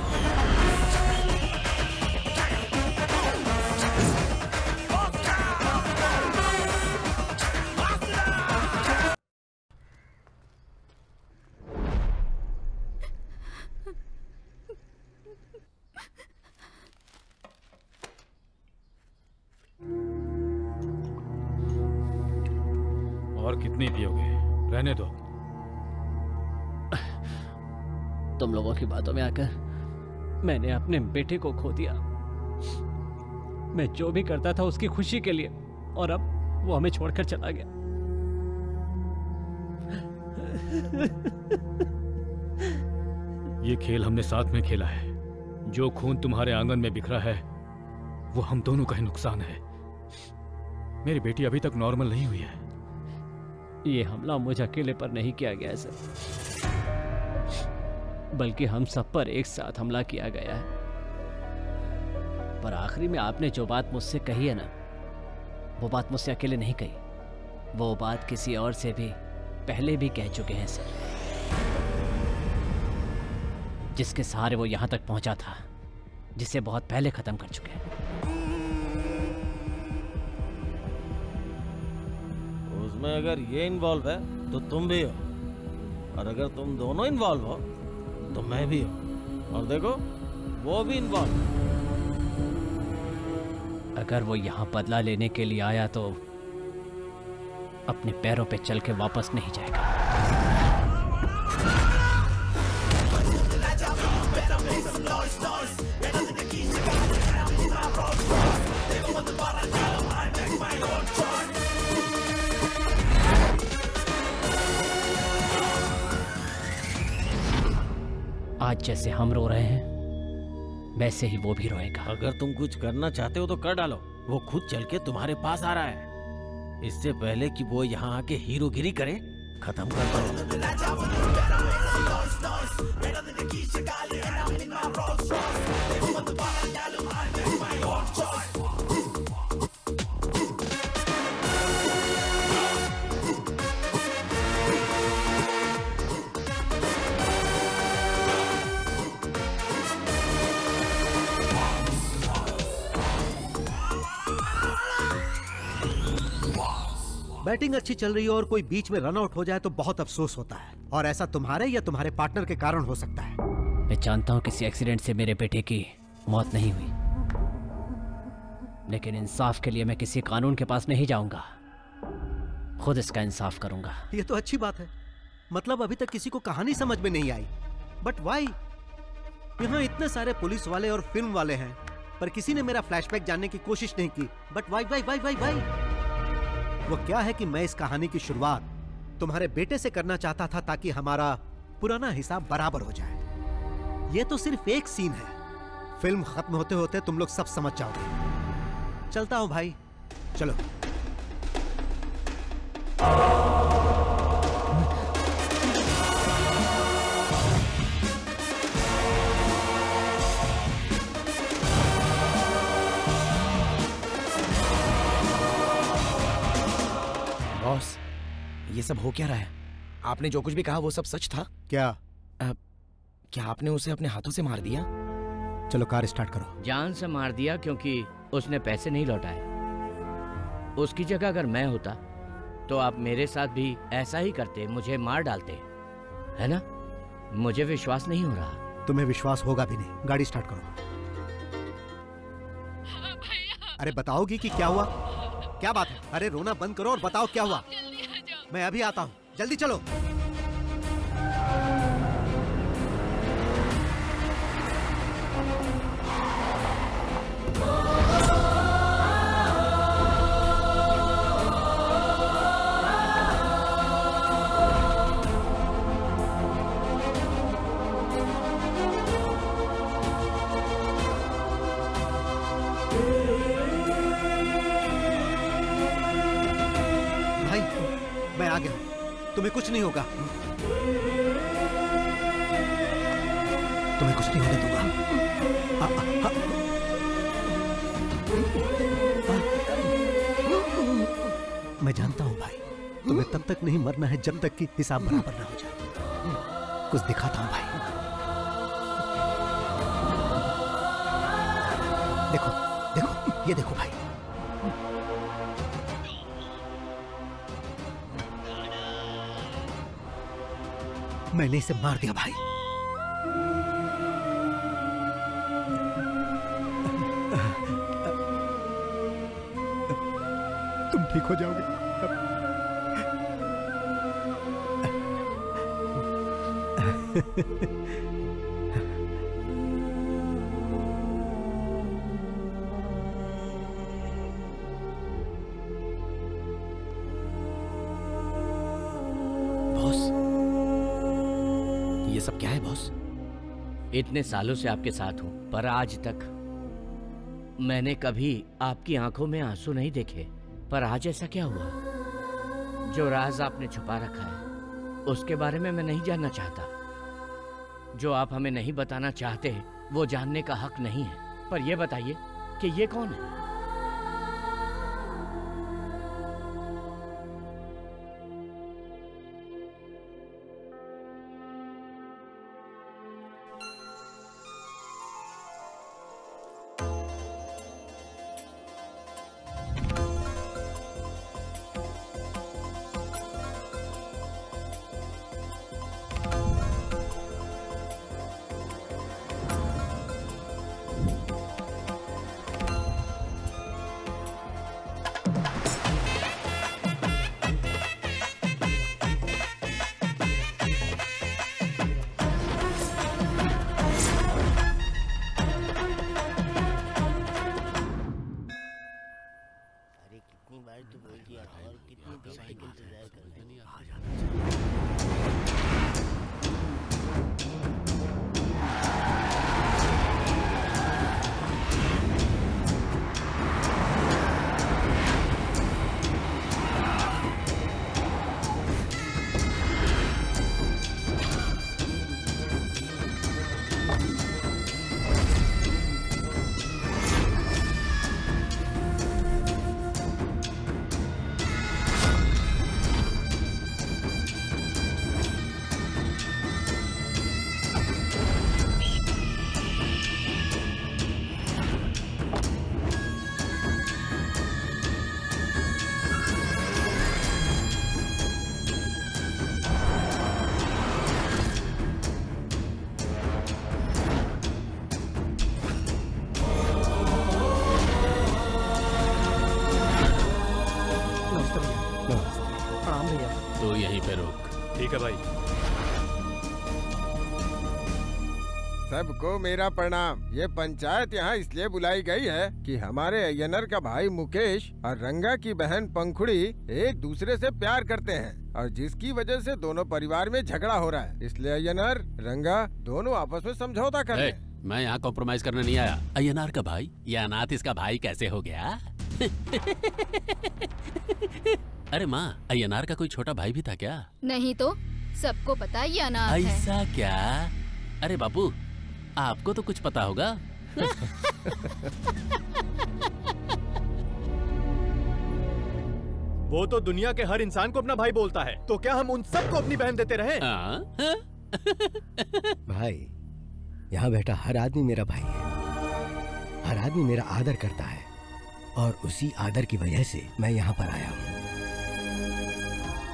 G: और कितनी पियोगे? रहने दो।
J: तुम लोगों की बातों में आकर मैंने अपने बेटे को खो दिया। मैं जो भी करता था उसकी खुशी के लिए, और अब वो हमें छोड़कर चला गया।
G: ये खेल हमने साथ में खेला है। जो खून तुम्हारे आंगन में बिखरा है वो हम दोनों का ही नुकसान है। मेरी बेटी अभी तक नॉर्मल नहीं हुई है।
J: ये हमला मुझे अकेले पर नहीं किया गया है सर, बल्कि हम सब पर एक साथ हमला किया गया है। पर आखिरी में आपने जो बात मुझसे कही है ना, वो बात मुझसे अकेले नहीं कही। वो बात किसी और से भी पहले भी कह चुके हैं सर, जिसके सहारे वो यहां तक पहुंचा था, जिसे बहुत पहले खत्म कर चुके हैं।
H: उसमें अगर ये इन्वॉल्व है तो तुम भी हो, और अगर तुम दोनों इन्वॉल्व हो तो मैं भी हूं, और देखो वो भी इन्वॉल्व।
J: अगर वो यहाँ बदला लेने के लिए आया तो अपने पैरों पे चल के वापस नहीं जाएगा। आज जैसे हम रो रहे हैं वैसे ही वो भी रोएगा।
H: अगर तुम कुछ करना चाहते हो तो कर डालो। वो खुद चल के तुम्हारे पास आ रहा है। इससे पहले कि वो यहाँ आके हीरोगिरी करे खत्म करता हूँ।
K: बैटिंग अच्छी चल रही है और कोई बीच में रन आउट हो जाए तो बहुत अफसोस होता है, और ऐसा तुम्हारे या तुम्हारे पार्टनर के कारण हो सकता है।
J: मैं जानता हूँ किसी एक्सीडेंट से मेरे बेटे की मौत नहीं हुई, लेकिन इंसाफ के लिए मैं किसी कानून के पास नहीं जाऊंगा, खुद इसका इंसाफ करूंगा।
K: ये तो अच्छी बात है। मतलब अभी तक किसी को कहानी समझ में नहीं आई, बट वाई? यहाँ इतने सारे पुलिस वाले और फिल्म वाले हैं, पर किसी ने मेरा फ्लैशबैक जानने की कोशिश नहीं की। But why why why why why? वो क्या है कि मैं इस कहानी की शुरुआत तुम्हारे बेटे से करना चाहता था ताकि हमारा पुराना हिसाब बराबर हो जाए। ये तो सिर्फ एक सीन है, फिल्म खत्म होते होते तुम लोग सब समझ जाओगे। चलता हूं भाई, चलो।
I: बॉस, ये सब हो क्या रहा है? आपने जो कुछ भी कहा वो सब सच था?
K: क्या?
I: क्या आपने उसे अपने हाथों से मार दिया?
K: चलो कार स्टार्ट करो।
D: जान से मार दिया क्योंकि उसने पैसे नहीं लौटाए। उसकी जगह अगर मैं होता तो आप मेरे साथ भी ऐसा ही करते, मुझे मार डालते, है ना? मुझे विश्वास नहीं हो रहा।
K: तुम्हें विश्वास होगा भी नहीं। गाड़ी स्टार्ट करो। अरे बताओगी कि क्या हुआ? क्या बात है? अरे रोना बंद करो और बताओ क्या हुआ। मैं अभी आता हूँ, जल्दी चलो। तुम्हें कुछ नहीं होगा, तुम्हें कुछ नहीं होने दूंगा। मैं जानता हूं भाई, तुम्हें तब तक नहीं मरना है जब तक कि हिसाब बराबर ना हो जाए। कुछ दिखाता हूं भाई। देखो देखो, ये देखो भाई। मैंने इसे मार दिया भाई। तुम ठीक हो जाओगे।
I: ये सब क्या है बॉस?
D: इतने सालों से आपके साथ हूं, पर आज तक मैंने कभी आपकी आंखों में आंसू नहीं देखे। पर आज ऐसा क्या हुआ? जो राज आपने छुपा रखा है उसके बारे में मैं नहीं जानना चाहता। जो आप हमें नहीं बताना चाहते वो जानने का हक नहीं है। पर यह बताइए कि ये कौन है?
N: सबको मेरा प्रणाम। ये पंचायत यहाँ इसलिए बुलाई गई है कि हमारे अय्यनर का भाई मुकेश और रंगा की बहन पंखुड़ी एक दूसरे से प्यार करते हैं और जिसकी वजह से दोनों परिवार में झगड़ा हो रहा है। इसलिए अय्यनर रंगा दोनों आपस में समझौता कर ले।
L: मैं यहाँ कॉम्प्रोमाइज करने नहीं आया। अय्यनार का भाई या अनाथ इसका भाई कैसे हो गया? अरे माँ, अय्यनार का कोई छोटा भाई भी था क्या?
O: नहीं तो सबको पता ये अनाथ है।
L: ऐसा क्या? अरे बापू, आपको तो कुछ पता होगा।
B: वो तो दुनिया के हर इंसान को अपना भाई बोलता है, तो क्या हम उन सबको अपनी बहन देते रहे?
A: भाई, यहाँ बैठा हर आदमी मेरा भाई है। हर आदमी मेरा आदर करता है और उसी आदर की वजह से मैं यहाँ पर आया हूँ।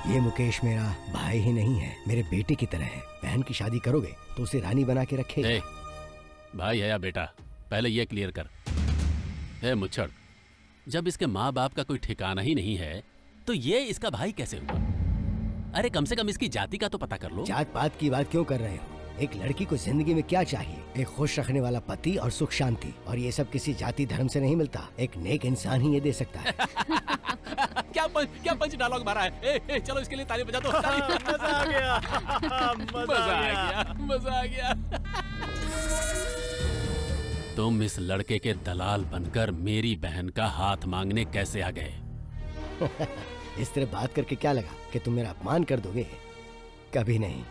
A: ये मुकेश मेरा भाई ही नहीं है, मेरे बेटे की तरह है। बहन की शादी करोगे तो उसे रानी बना के रखेगा।
L: भाई है या बेटा, पहले ये क्लियर कर। है मुच्छड़, जब इसके माँ बाप का कोई ठिकाना ही नहीं है तो ये इसका भाई कैसे हुआ? अरे कम से कम इसकी जाति का तो पता कर लो।
A: जात पात की बात क्यों कर रहे हो? एक लड़की को जिंदगी में क्या चाहिए? एक खुश रखने वाला पति और सुख शांति, और ये सब किसी जाति धर्म से नहीं मिलता। एक नेक इंसान ही ये दे सकता है।
L: क्या पंच डायलॉग मारा है। चलो इसके लिए ताली बजा दो।
B: मजा आ गया।
L: मजा आ गया। तुम इस लड़के के दलाल बनकर मेरी बहन का हाथ मांगने कैसे आ गए?
A: इस तरह बात करके क्या लगा कि तुम मेरा अपमान कर दोगे? कभी नहीं,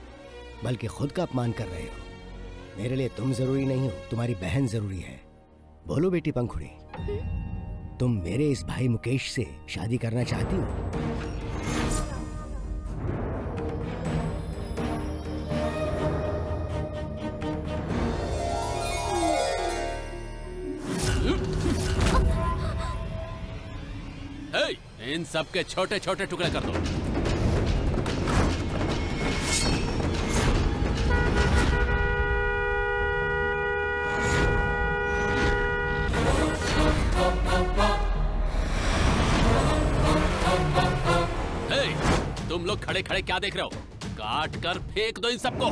A: बल्कि खुद का अपमान कर रहे हो। मेरे लिए तुम जरूरी नहीं हो, तुम्हारी बहन जरूरी है। बोलो बेटी पंखुड़ी, तुम मेरे इस भाई मुकेश से शादी करना चाहती हो?
L: इन सब के छोटे छोटे टुकड़े कर दो। तुम लोग खड़े खड़े क्या देख रहे हो? काट कर फेंक दो इन सबको।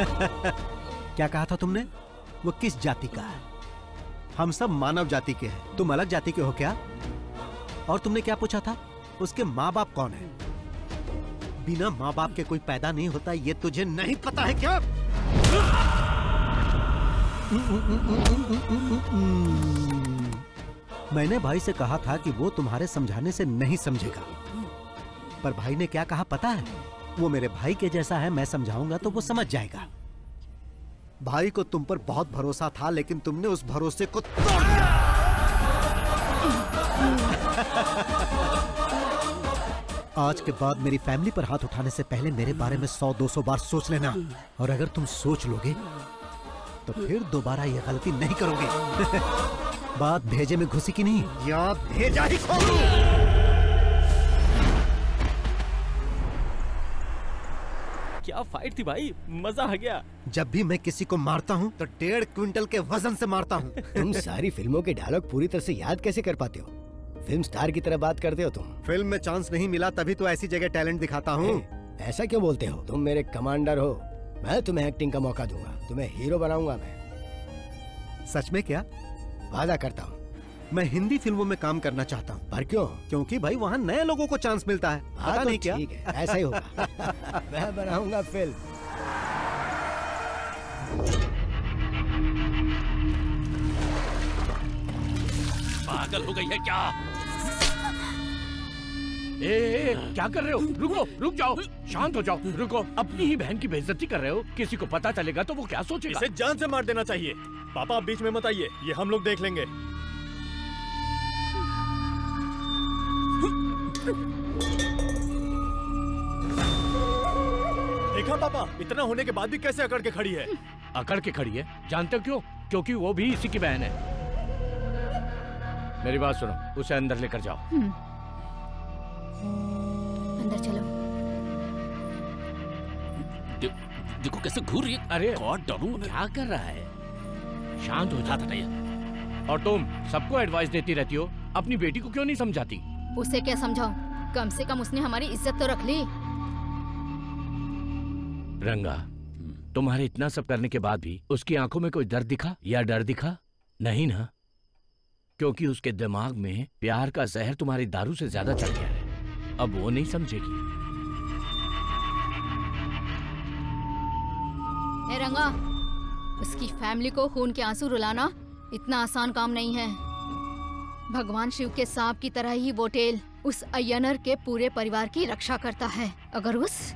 K: क्या कहा था तुमने? वो किस जाति का है? हम सब मानव जाति के हैं, तुम अलग जाति के हो क्या? और तुमने क्या पूछा था? उसके माँ बाप कौन है? बिना माँ बाप के कोई पैदा नहीं होता, ये तुझे नहीं पता है क्या? मैंने भाई से कहा था कि वो तुम्हारे समझाने से नहीं समझेगा, पर भाई ने क्या कहा पता है? वो मेरे भाई के जैसा है, मैं समझाऊंगा तो वो समझ जाएगा। भाई को तुम पर बहुत भरोसा था, लेकिन तुमने उस भरोसे को तोड़ दिया। आज के बाद मेरी फैमिली पर हाथ उठाने से पहले मेरे बारे में 100-200 बार सोच लेना, और अगर तुम सोच लोगे तो फिर दोबारा ये गलती नहीं करोगे। बात भेजे में घुसी की नहीं, या भेजा ही खोलूं।
H: क्या फाइट थी भाई, मजा आ गया।
K: जब भी मैं किसी को मारता हूँ तो 1.5 क्विंटल के वजन से मारता हूँ।
A: तुम सारी फिल्मों के डायलॉग पूरी तरह से याद कैसे कर पाते हो? फिल्म स्टार की तरह बात करते हो तुम।
K: फिल्म में चांस नहीं मिला तभी तो ऐसी जगह टैलेंट दिखाता हूँ।
A: ऐसा क्यों बोलते हो? तुम मेरे कमांडर हो, मैं तुम्हें एक्टिंग का मौका दूंगा, तुम्हें हीरो बनाऊंगा मैं।
K: सच में क्या?
A: वादा करता हूँ।
K: मैं हिंदी फिल्मों में काम करना चाहता हूँ।
A: पर क्यों?
K: क्योंकि भाई वहाँ नए लोगों को चांस मिलता है। पता नहीं क्या?
A: ठीक है, ऐसा ही होगा। मैं बनाऊंगा फिल्म।
L: पागल हो गई है क्या?
D: ए, क्या कर रहे हो? रुको, रुक जाओ, शांत हो जाओ, रुको। अपनी ही बहन की बेइज्जती कर रहे हो। किसी को पता चलेगा तो वो क्या सोचेगा?
F: इसे जान से मार देना चाहिए। पापा आप बीच में मत आइए, ये हम लोग देख लेंगे। देखा पापा, इतना होने के बाद भी कैसे अकड़ के खड़ी है।
D: अकड़ के खड़ी है? जानते हो क्यों? क्योंकि वो भी इसी की बहन है। मेरी बात सुनो, उसे अंदर लेकर जाओ।
O: अंदर चलो।
L: देखो कैसे घूर रही है।
D: अरे
L: गॉड डरू,
D: क्या कर रहा है? शांत हो जाता है। और तुम सबको एडवाइस देती रहती हो, अपनी बेटी को क्यों नहीं समझाती?
O: उसे क्या समझाऊं? कम से कम उसने हमारी इज्जत तो रख ली।
D: रंगा, तुम्हारे इतना सब करने के बाद भी उसकी आंखों में कोई दर्द दिखा या डर दिखा? नहीं ना, क्योंकि उसके दिमाग में प्यार का जहर तुम्हारी दारू से ज्यादा चढ़ गया है। अब वो नहीं समझेगी।
O: ए रंगा, उसकी फैमिली को खून के आंसू रुलाना इतना आसान काम नहीं है। भगवान शिव के सांप की तरह ही वो टेल उस अय्यनर के पूरे परिवार की रक्षा करता है। अगर उस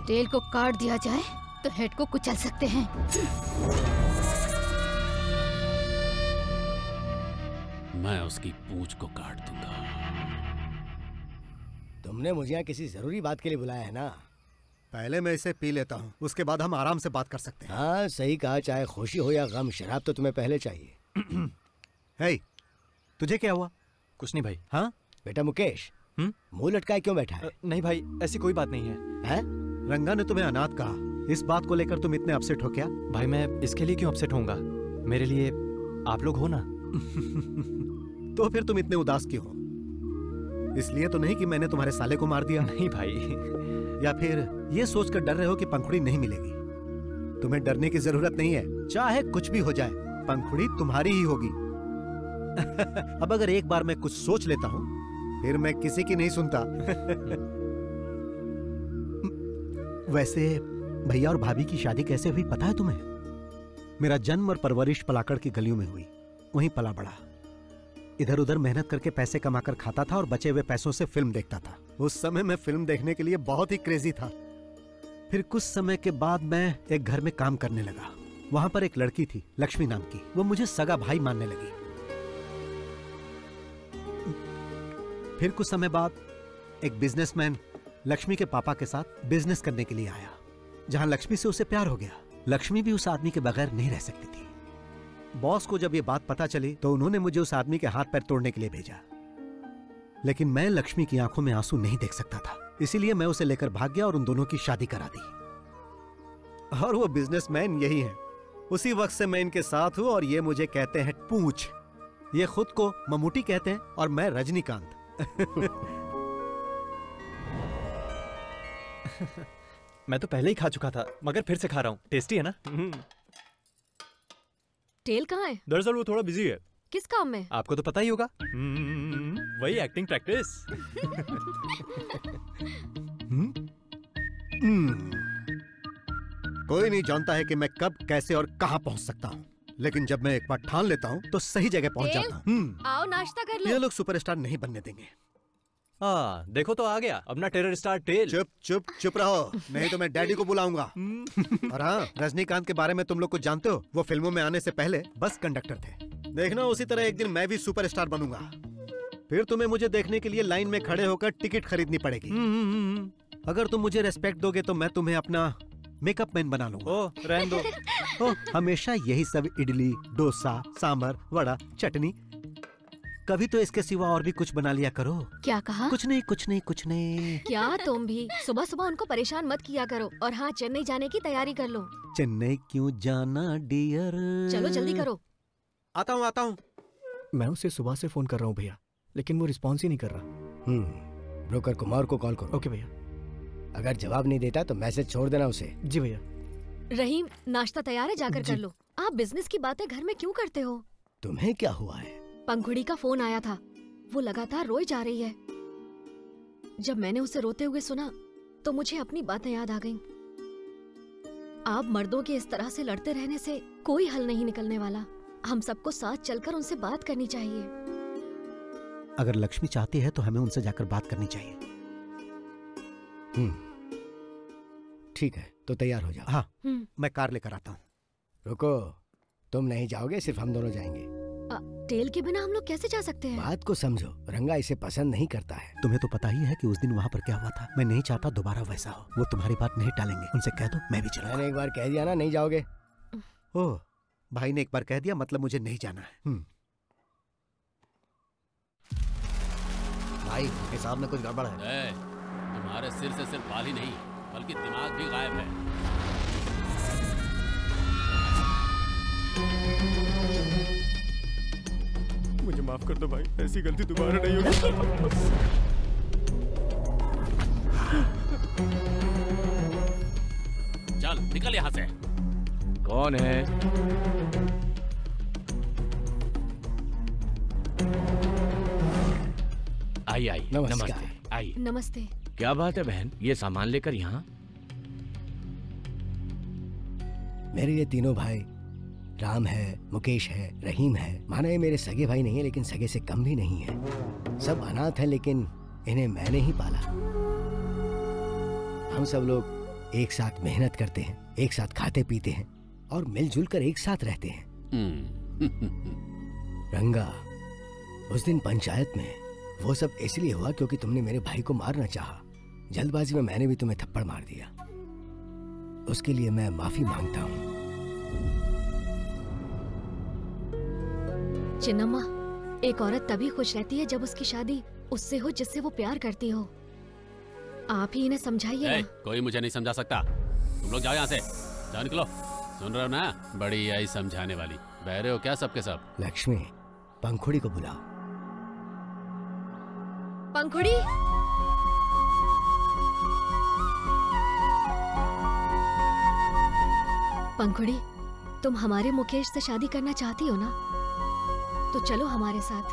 O: टेल को काट दिया जाए तो हेड को कुचल सकते हैं।
L: मैं उसकी पूंछ को काट दूंगा।
A: तुमने मुझे यहाँ किसी जरूरी बात के लिए बुलाया है ना?
K: पहले मैं इसे पी लेता हूँ, उसके बाद हम आराम से बात कर सकते हैं।
A: हाँ सही कहा, चाहे खुशी हो या गम, शराब तो तुम्हें पहले चाहिए।
K: हे, तुझे क्या हुआ?
F: कुछ नहीं भाई।
K: हाँ
A: बेटा मुकेश, मुंह लटकाए क्यों बैठा है?
F: नहीं भाई, ऐसी कोई बात नहीं है।
K: रंगा ने तुम्हें अनाथ कहा, इस बात को लेकर तुम इतने अपसेट हो क्या?
F: भाई मैं इसके लिए क्यों अपसेट होऊंगा? मेरे लिए आप लोग हो ना।
K: तो फिर तुम इतने उदास क्यों हो? इसलिए तो नहीं कि मैंने तुम्हारे साले को मार दिया?
F: नहीं भाई।
K: या फिर ये सोचकर डर रहे हो कि पंखुड़ी नहीं मिलेगी? तुम्हें डरने की जरूरत नहीं है, चाहे कुछ भी हो जाए, पंखुड़ी तुम्हारी ही होगी। अब अगर एक बार मैं कुछ सोच लेता हूँ, फिर मैं किसी की नहीं सुनता। वैसे भैया और भाभी की शादी कैसे हुई पता है तुम्हें? मेरा जन्म और परवरिश पलाकड़ की गलियों में हुई, वहीं पला बड़ा। इधर उधर मेहनत करके पैसे कमाकर खाता था और बचे हुए पैसों से फिल्म देखता था। उस समय मैं फिल्म देखने के लिए बहुत ही क्रेजी था। फिर कुछ समय के बाद मैं एक घर में काम करने लगा। वहां पर एक लड़की थी लक्ष्मी नाम की, वो मुझे सगा भाई मानने लगी। फिर कुछ समय बाद एक बिजनेसमैन लक्ष्मी के पापा के साथ बिजनेस करने के लिए आया, जहां लक्ष्मी से उसे प्यार हो गया। लक्ष्मी भी उस आदमी के बगैर नहीं रह सकती थी। बॉस को जब ये बात पता चली तो उन्होंने मुझे उस आदमी के हाथ पैर तोड़ने के लिए भेजा, लेकिन मैं लक्ष्मी की आंखों में आंसू नहीं देख सकता था, इसीलिए मैं उसे लेकर भाग गया और उन दोनों की शादी करा दी। और वो बिजनेसमैन यही है। उसी वक्त से मैं इनके साथ हूं और ये मुझे कहते हैं पूंछ। ये खुद को ममूटी कहते हैं और मैं रजनीकांत।
P: मैं तो पहले ही खा चुका था, मगर फिर से खा रहा हूँ। टेस्टी है ना?
E: टेल कहाँ है?
P: दरअसल वो थोड़ा बिजी है।
E: किस काम में?
P: आपको तो पता ही होगा। वही एक्टिंग प्रैक्टिस।
K: कोई नहीं जानता है कि मैं कब, कैसे और कहां पहुंच सकता हूं, लेकिन जब मैं एक बार ठान लेता हूं तो सही जगह पहुंच
E: टेल,
K: जाता हूं।
E: आओ नाश्ता कर लो।
K: ये लोग सुपरस्टार नहीं बनने देंगे।
P: हाँ, देखो तो आ गया अपना टेरर स्टार टेल।
K: चुप चुप चुप रहो, नहीं तो मैं डैडी को बुलाऊंगा। और हाँ, रजनीकांत के बारे में तुम लोग कुछ जानते हो? वो फिल्मों में आने से पहले बस कंडक्टर थे। देखना, उसी तरह एक दिन मैं भी सुपरस्टार बनूंगा। फिर तुम्हें मुझे देखने के लिए लाइन में खड़े होकर टिकट खरीदनी पड़ेगी। अगर तुम मुझे रेस्पेक्ट दोगे तो मैं तुम्हें अपना मेकअप मैन बना लूंगा।
P: ओ, रहने दो।
K: ओ, हमेशा यही सब इडली, डोसा, सांभर, वड़ा, चटनी। कभी तो इसके सिवा और भी कुछ बना लिया करो।
O: क्या कहा?
K: कुछ नहीं कुछ नहीं कुछ नहीं।
E: क्या तुम भी सुबह सुबह उनको परेशान मत किया करो। और हाँ, चेन्नई जाने की तैयारी कर लो।
K: चेन्नई क्यों जाना डियर?
E: चलो जल्दी करो।
K: आता हूँ आता हूँ।
C: मैं उसे सुबह से फोन कर रहा हूँ भैया, लेकिन वो रिस्पॉन्स ही नहीं कर रहा।
A: ब्रोकर कुमार को कॉल करो।
C: ओके भैया।
A: अगर जवाब नहीं देता तो मैसेज छोड़ देना उसे।
C: जी भैया।
E: रहीम, नाश्ता तैयार है, जाकर कर लो। आप बिजनेस की बातें घर में क्यों करते हो?
A: तुम्हें क्या हुआ है?
E: पंखुड़ी का फोन आया था, वो लगातार रोई जा रही है। जब मैंने उसे रोते हुए सुना तो मुझे अपनी बातें याद आ गईं। आप मर्दों के इस तरह से लड़ते रहने से कोई हल नहीं निकलने वाला। हम सबको साथ चलकर उनसे बात करनी चाहिए।
K: अगर लक्ष्मी चाहती है तो हमें उनसे जाकर बात करनी चाहिए।
A: ठीक है, तो तैयार हो जाओ।
K: हाँ, मैं कार लेकर आता हूँ।
A: रुको, तुम नहीं जाओगे, सिर्फ हम दोनों जाएंगे।
E: टेल के बिना हम लोग कैसे जा सकते हैं?
A: बात को समझो, रंगा इसे पसंद नहीं करता है।
K: तुम्हें तो पता ही है कि उस दिन वहाँ पर क्या हुआ था। मैं नहीं चाहता दोबारा वैसा हो। वो तुम्हारी बात नहीं टालेंगे, उनसे कह दो मैं भी चलूंगा।
A: मैंने एक बार कह दिया ना, नहीं जाओगे।
K: ओह, भाई ने एक बार कह दिया मतलब मुझे नहीं जाना है।
A: भाई, हिसाब में कुछ गड़बड़ है।
L: तुम्हारे सिर से सिर्फ बाल ही नहीं बल्कि दिमाग भी गायब है।
P: मुझे माफ कर दो भाई, ऐसी गलती दोबारा नहीं होगी।
L: चल निकल यहाँ से।
D: कौन है? आई आई। नमस्ते। आई।
E: नमस्ते।
D: क्या बात है बहन, ये सामान लेकर यहाँ?
A: मेरे ये तीनों भाई, राम है, मुकेश है, रहीम है। माना ये मेरे सगे भाई नहीं है, लेकिन सगे से कम भी नहीं है। सब अनाथ हैं, लेकिन इन्हें मैंने ही पाला। हम सब लोग एक साथ मेहनत करते हैं, एक साथ खाते पीते हैं और मिलजुल कर एक साथ रहते हैं। रंगा, उस दिन पंचायत में वो सब इसलिए हुआ क्योंकि तुमने मेरे भाई को मारना चाहा। जल्दबाजी में मैंने भी तुम्हें थप्पड़ मार दिया। उसके लिए मैं माफी मांगता हूँ।
E: चिन्नम्मा, एक औरत तभी खुश रहती है जब उसकी शादी उससे हो जिससे वो प्यार करती हो। आप ही इन्हें समझाइए ना।
L: कोई मुझे नहीं समझा सकता। तुम लोग जाओ यहाँ से, जाओ निकलो। सुन रहे हो ना, बड़ी आई समझाने वाली। बहरे हो क्या सबके सब?
A: लक्ष्मी, पंखुड़ी को बुलाओ।
E: पंखुड़ी, पंखुड़ी, तुम हमारे मुकेश से शादी करना चाहती हो ना? तो चलो हमारे साथ।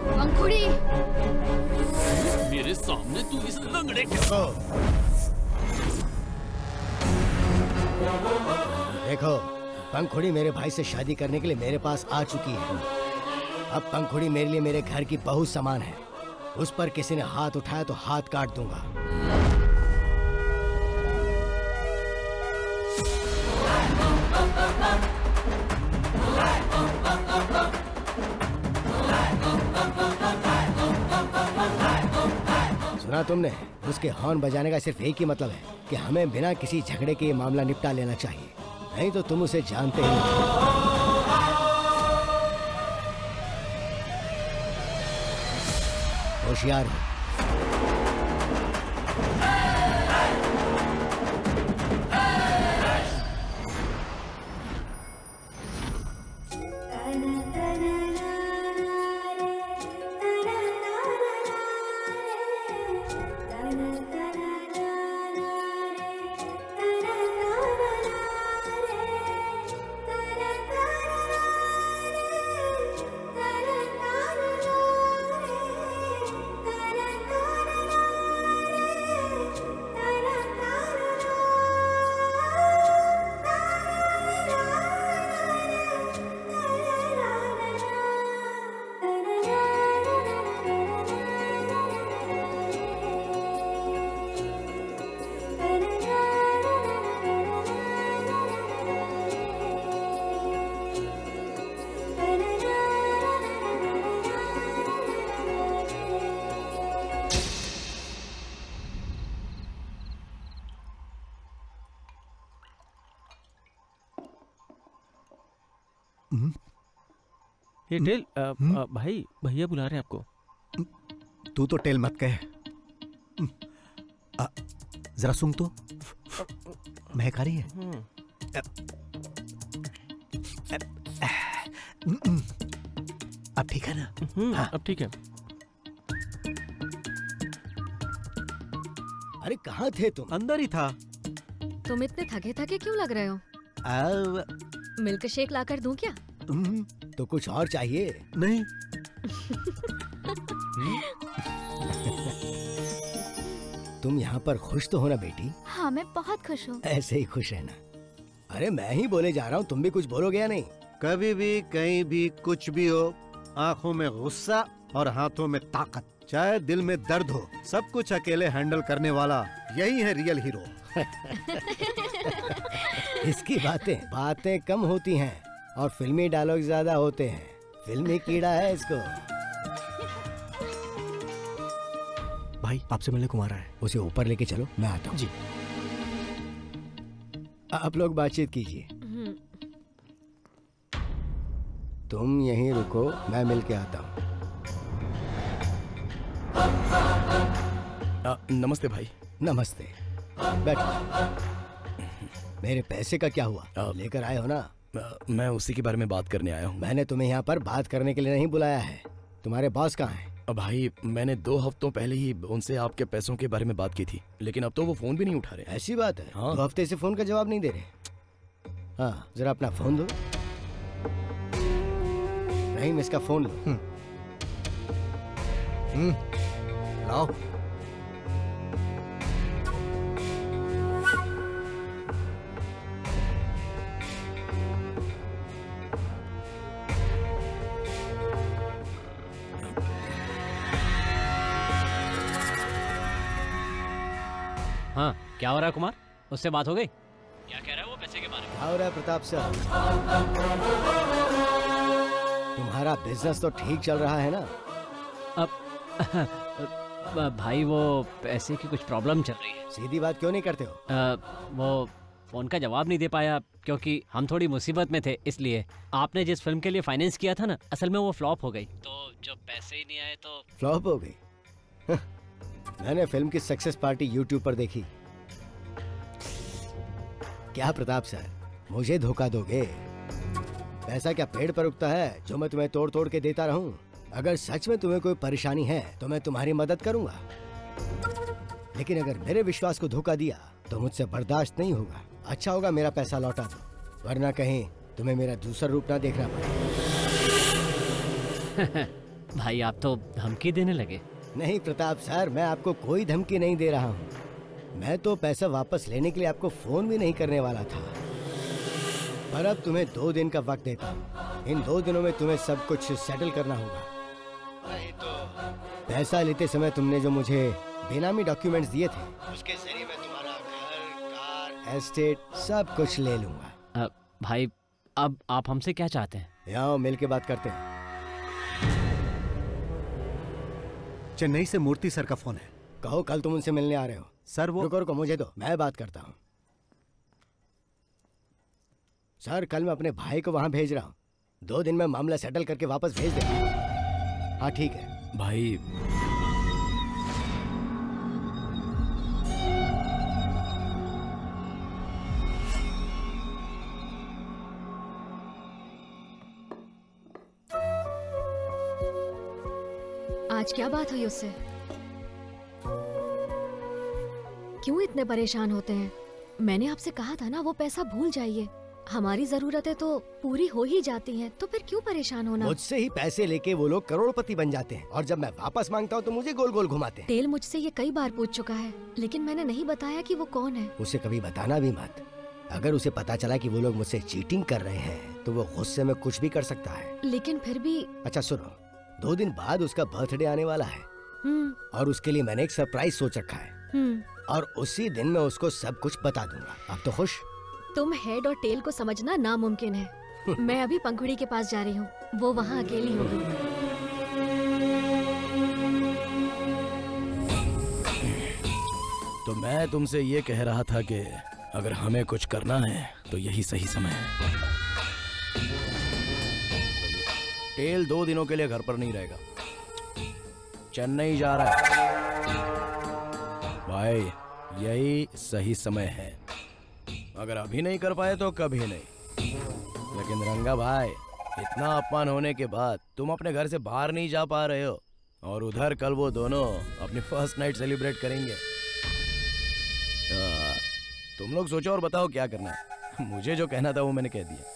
E: पंखुड़ी,
L: मेरे सामने तू इस लंगड़े
A: देखो, पंखुड़ी मेरे भाई से शादी करने के लिए मेरे पास आ चुकी है। अब पंखुड़ी मेरे लिए मेरे घर की बहू समान है। उस पर किसी ने हाथ उठाया तो हाथ काट दूंगा। सुना तुमने? उसके हॉर्न बजाने का सिर्फ एक ही मतलब है कि हमें बिना किसी झगड़े के ये मामला निपटा लेना चाहिए, नहीं तो तुम उसे जानते ही नहीं। होशियार हो।
H: ये टेल भाई भैया बुला रहे हैं आपको।
K: तू तो टेल मत कह। जरा सुन तो, महक आ रही है। अब ठीक है ना?
H: हाँ। अब ठीक है।
A: अरे कहाँ थे तुम?
K: अंदर ही था।
E: तुम इतने थके थके क्यों लग रहे हो? मिल्क शेक लाकर दूं क्या?
A: तो कुछ और चाहिए?
K: नहीं।
A: तुम यहाँ पर खुश तो हो ना बेटी?
O: हाँ मैं बहुत खुश हूँ।
A: ऐसे ही खुश है ना। अरे मैं ही बोले जा रहा हूँ, तुम भी कुछ बोलोगे या नहीं?
K: कभी भी कहीं भी कुछ भी हो, आंखों में गुस्सा और हाथों में ताकत, चाहे दिल में दर्द हो, सब कुछ अकेले हैंडल करने वाला यही है रियल हीरो।
A: इसकी बातें कम होती हैं और फिल्मी डायलॉग ज्यादा होते हैं। फिल्मी कीड़ा है इसको।
K: भाई आपसे मिलने को आ रहा है।
A: उसे ऊपर लेके चलो, मैं आता हूँ।
K: जी।
A: आप लोग बातचीत कीजिए। तुम यहीं रुको, मैं मिल के आता हूँ।
F: नमस्ते भाई।
A: नमस्ते, बैठो। मेरे पैसे का क्या हुआ? लेकर आए हो ना?
F: मैं उसी के बारे में बात करने आया हूँ।
A: मैंने तुम्हें यहाँ पर बात करने के लिए नहीं बुलाया है। तुम्हारे बॉस कहाँ हैं?
F: भाई मैंने 2 हफ्तों पहले ही उनसे आपके पैसों के बारे में बात की थी, लेकिन अब तो वो फोन भी नहीं उठा रहे।
A: ऐसी बात है?
F: हाँ।
A: 2 हफ्ते से फोन का जवाब नहीं दे रहे। हाँ, जरा अपना फोन दो। नहीं, इसका फोन लो।
K: लाओ।
J: हाँ, क्या हो रहा है कुमार? उससे बात हो गई? क्या कह रहा है वो पैसे के बारे में?
A: क्या हो रहा है प्रताप सर? तुम्हारा बिजनेस तो ठीक चल रहा है ना?
J: अब भाई वो पैसे की कुछ प्रॉब्लम चल रही है।
A: सीधी बात क्यों नहीं करते हो?
J: वो फोन का जवाब नहीं दे पाया क्योंकि हम थोड़ी मुसीबत में थे, इसलिए। आपने जिस फिल्म के लिए फाइनेंस किया था ना, असल में वो फ्लॉप हो गई, तो जब पैसे ही नहीं आए तो
A: फ्लॉप हो गई? मैंने फिल्म की सक्सेस पार्टी यूट्यूब पर देखी। क्या प्रताप सर, मुझे धोखा दोगे? पैसा क्या पेड़ पर उगता है जो मैं तुम्हें तोड़ तोड़ के देता रहूं? अगर सच में तुम्हें कोई परेशानी है तो मैं तुम्हारी मदद करूंगा, लेकिन अगर मेरे विश्वास को धोखा दिया तो मुझसे बर्दाश्त नहीं होगा। अच्छा होगा मेरा पैसा लौटा दो, वरना कहीं तुम्हें मेरा दूसरा रूप ना देखना पड़े।
J: भाई आप तो धमकी देने लगे।
A: नहीं प्रताप सर, मैं आपको कोई धमकी नहीं दे रहा हूँ। मैं तो पैसा वापस लेने के लिए आपको फोन भी नहीं करने वाला था, पर अब तुम्हें 2 दिन का वक्त देता हूँ। इन 2 दिनों में तुम्हें सब कुछ सेटल करना होगा, नहीं तो पैसा लेते समय तुमने जो मुझे बेनामी डॉक्यूमेंट्स दिए थे, उसके जरिए मैं तुम्हारा घर, कार, एस्टेट सब कुछ ले लूंगा।
J: भाई अब आप हमसे क्या चाहते हैं?
A: यहाँ मिल के बात करते हैं।
K: चेन्नई से मूर्ति सर का फोन है।
A: कहो कल तुम उनसे मिलने आ रहे हो।
K: सर वो
A: रुको मुझे दो, मैं बात करता हूँ। सर कल मैं अपने भाई को वहाँ भेज रहा हूँ, 2 दिन में मामला सेटल करके वापस भेज देगा। हाँ ठीक है
F: भाई।
E: आज क्या बात हुई उससे? क्यों इतने परेशान होते हैं? मैंने आपसे कहा था ना वो पैसा भूल जाइए। हमारी जरूरतें तो पूरी हो ही जाती हैं, तो फिर क्यों परेशान होना?
A: मुझसे ही पैसे लेके वो लोग करोड़पति बन जाते हैं और जब मैं वापस मांगता हूँ तो मुझे गोल गोल घुमाते हैं।
E: टेल मुझसे ये कई बार पूछ चुका है, लेकिन मैंने नहीं बताया कि वो कौन है।
A: उसे कभी बताना भी मत। अगर उसे पता चला कि वो लोग मुझसे चीटिंग कर रहे हैं तो वो गुस्से में कुछ भी कर सकता है।
E: लेकिन फिर भी।
A: अच्छा सुनो, 2 दिन बाद उसका बर्थडे आने वाला है और उसके लिए मैंने एक सरप्राइज सोच रखा है और उसी दिन मैं उसको सब कुछ बता दूंगा। अब तो खुश?
E: तुम हेड और टेल को समझना नामुमकिन है। मैं अभी पंखुड़ी के पास जा रही हूँ, वो वहाँ अकेली होगी।
F: तो मैं तुमसे ये कह रहा था कि अगर हमें कुछ करना है तो यही सही समय है। पटेल 2 दिनों के लिए घर पर नहीं रहेगा, चेन्नई जा रहा है। भाई यही सही समय है, अगर अभी नहीं कर पाए तो कभी नहीं। लेकिन रंगा भाई, इतना अपमान होने के बाद तुम अपने घर से बाहर नहीं जा पा रहे हो, और उधर कल वो दोनों अपनी फर्स्ट नाइट सेलिब्रेट करेंगे। तुम लोग सोचो और बताओ क्या करना है। मुझे जो कहना था वो मैंने कह दिया।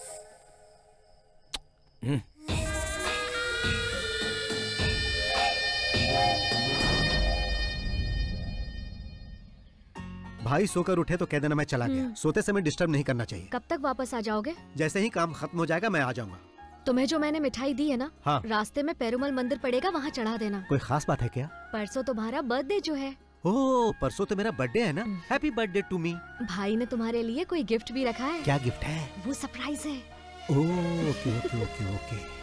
K: भाई सोकर उठे तो कह देना मैं चला गया। सोते समय डिस्टर्ब नहीं करना चाहिए।
E: कब तक वापस आ जाओगे?
K: जैसे ही काम खत्म हो जाएगा मैं आ जाऊंगा।
E: तुम्हें जो मैंने मिठाई दी है ना,
K: हाँ।
E: रास्ते में पेरुमल मंदिर पड़ेगा, वहाँ चढ़ा देना।
K: कोई खास बात है क्या?
E: परसों तुम्हारा बर्थडे जो है।
K: ओह, परसों तो मेरा बर्थडे है ना। Happy birthday to me.
E: भाई ने तुम्हारे लिए कोई गिफ्ट भी रखा है।
K: क्या गिफ्ट है?
E: वो सरप्राइज है।
K: ओह, ओके ओके ओके ओके।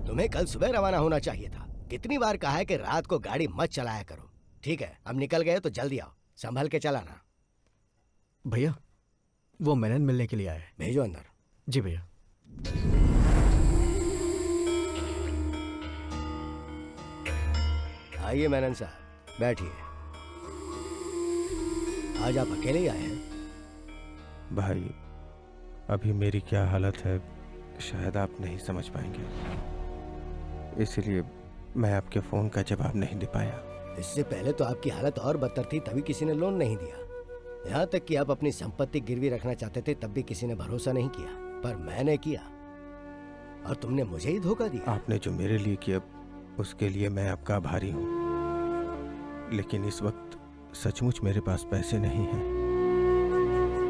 A: तुम्हें कल सुबह रवाना होना चाहिए था। कितनी बार कहा है कि रात को गाड़ी मत चलाया करो। ठीक है, अब निकल गए तो जल्दी आओ, संभल के चलाना।
C: भैया, वो मेनन मिलने के लिए आए।
A: भेजो अंदर।
C: जी भैया।
A: आइए मेनन साहब, बैठिए। आज आप अकेले ही आए हैं?
N: भाई, अभी मेरी क्या हालत है शायद आप नहीं समझ पाएंगे, इसलिए मैं आपके फोन का जवाब नहीं दे पाया।
A: इससे पहले तो आपकी हालत और बदतर थी, तभी किसी ने लोन नहीं दिया। यहाँ तक कि आप अपनी संपत्ति गिरवी रखना चाहते थे, तब भी किसी ने भरोसा नहीं किया, पर मैंने किया और तुमने मुझे ही धोखा दिया।
N: आपने जो मेरे लिए किया उसके लिए मैं आपका आभारी हूँ, लेकिन इस वक्त सचमुच मेरे पास पैसे नहीं हैं।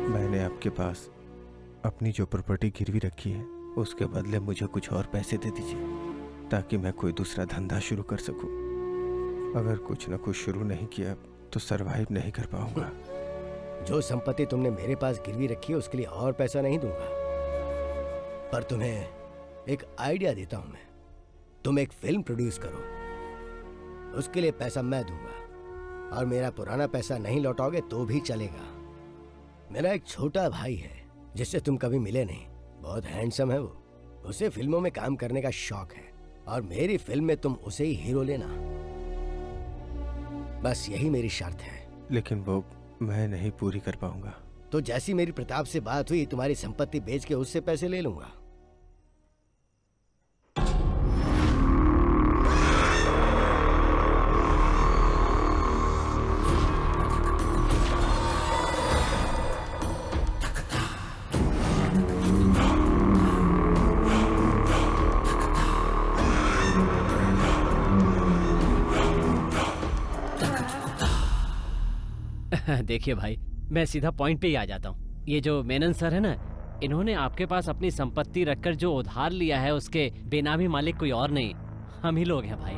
N: मैंने आपके पास अपनी जो प्रॉपर्टी गिरवी रखी है उसके बदले मुझे कुछ और पैसे दे दीजिए, ताकि मैं कोई दूसरा धंधा शुरू कर सकूं। अगर कुछ न कुछ शुरू नहीं किया तो सरवाइव नहीं कर पाऊंगा।
A: जो संपत्ति तुमने मेरे पास गिरवी रखी है उसके लिए और पैसा नहीं दूंगा, पर तुम्हें एक आइडिया देता हूं मैं। तुम एक फिल्म प्रोड्यूस करो, उसके लिए पैसा मैं दूंगा, और मेरा पुराना पैसा नहीं लौटाओगे तो भी चलेगा। मेरा एक छोटा भाई है जिससे तुम कभी मिले नहीं, बहुत हैंडसम है वो। उसे फिल्मों में काम करने का शौक है, और मेरी फिल्म में तुम उसे ही हीरो लेना। बस यही मेरी शर्त है।
N: लेकिन वो मैं नहीं पूरी कर पाऊंगा।
A: तो जैसी मेरी प्रताप से बात हुई, तुम्हारी संपत्ति बेच के उससे पैसे ले लूंगा।
J: देखिए भाई, मैं सीधा पॉइंट पे ही आ जाता हूँ। ये जो मेनन सर है ना, इन्होंने आपके पास अपनी संपत्ति रखकर जो उधार लिया है उसके बेनामी मालिक कोई और नहीं, हम ही लोग हैं भाई।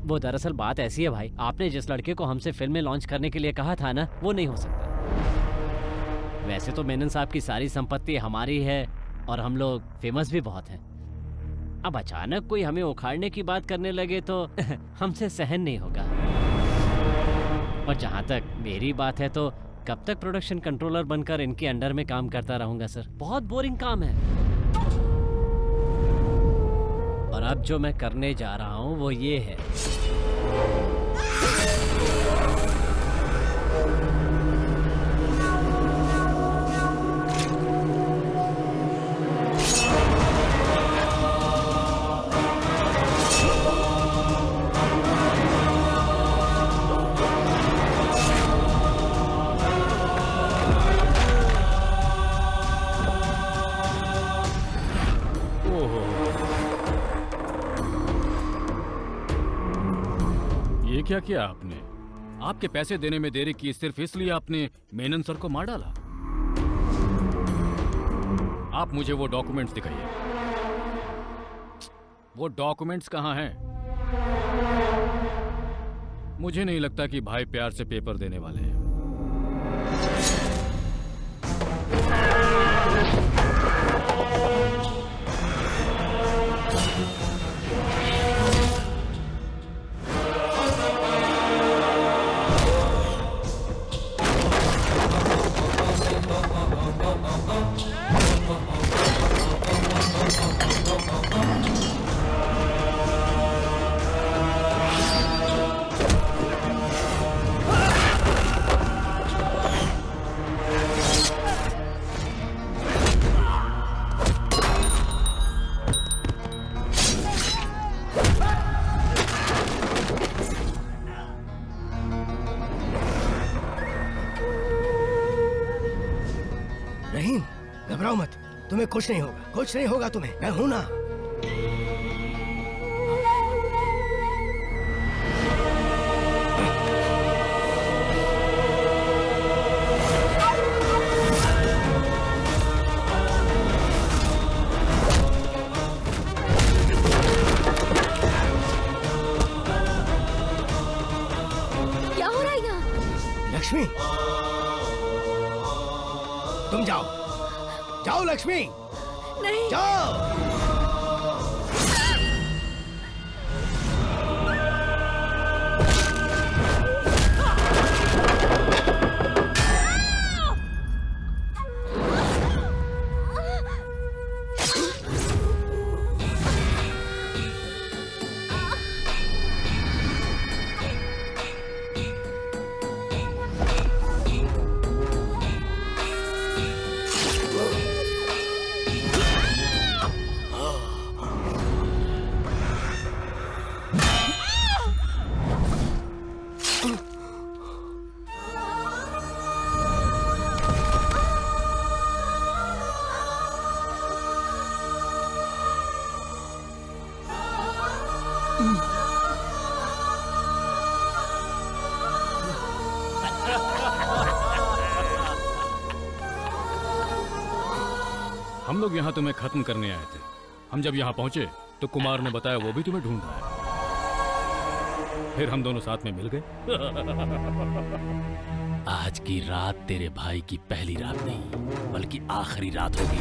J: वो दरअसल बात ऐसी है भाई, आपने जिस लड़के को हमसे फिल्म में लॉन्च करने के लिए कहा था ना, वो नहीं हो सकता। वैसे तो मेनन साहब की सारी संपत्ति हमारी है और हम लोग फेमस भी बहुत हैं। अब अचानक कोई हमें उखाड़ने की बात करने लगे तो हमसे सहन नहीं होगा। और जहाँ तक मेरी बात है तो कब तक प्रोडक्शन कंट्रोलर बनकर इनके अंडर में काम करता रहूंगा सर? बहुत बोरिंग काम है। और अब जो मैं करने जा रहा हूँ वो ये है,
G: क्या किया आपने? आपके पैसे देने में देरी की सिर्फ इसलिए आपने मेनन सर को मार डाला? आप मुझे वो डॉक्यूमेंट्स दिखाइए। वो डॉक्यूमेंट्स कहाँ हैं? मुझे नहीं लगता कि भाई प्यार से पेपर देने वाले हैं।
A: तुम्हें कुछ नहीं होगा, कुछ नहीं होगा तुम्हें, मैं हूं ना।
O: क्या हो रहा है यहाँ?
A: लक्ष्मी, तुम जाओ, जाओ लक्ष्मी,
O: नहीं
A: जाओ।
G: हम लोग यहाँ तुम्हें खत्म करने आए थे। हम जब यहाँ पहुंचे तो कुमार ने बताया वो भी तुम्हें ढूंढ रहा है। फिर हम दोनों साथ में मिल गए।
L: आज की रात तेरे भाई की पहली रात नहीं बल्कि आखिरी रात होगी।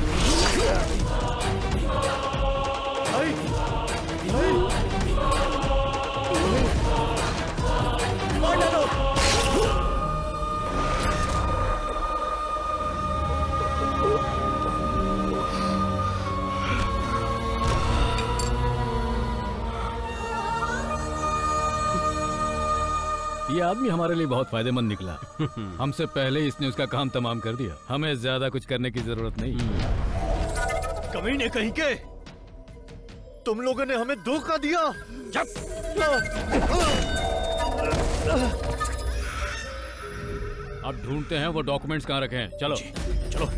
G: ये आदमी हमारे लिए बहुत फायदेमंद निकला। हमसे पहले इसने उसका काम तमाम कर दिया। हमें ज्यादा कुछ करने की जरूरत नहीं।
Q: कमीने कहीं के, तुम लोगों ने हमें धोखा दिया।
G: अब ढूंढते हैं वो डॉक्यूमेंट्स कहाँ रखे हैं। चलो
Q: चलो।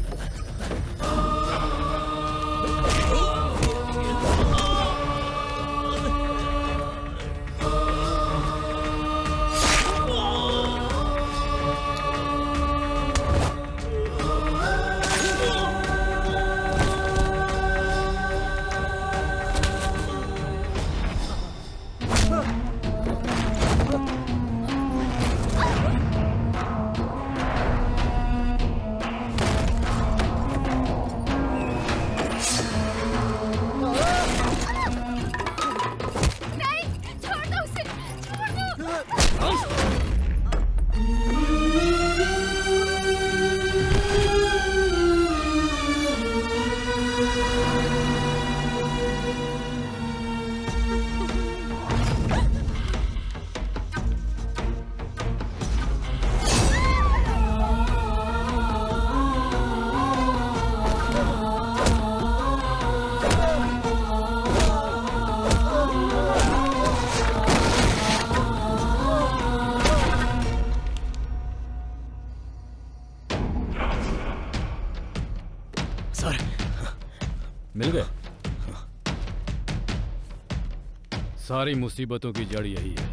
G: मिल गए। सारी मुसीबतों की जड़ यही है।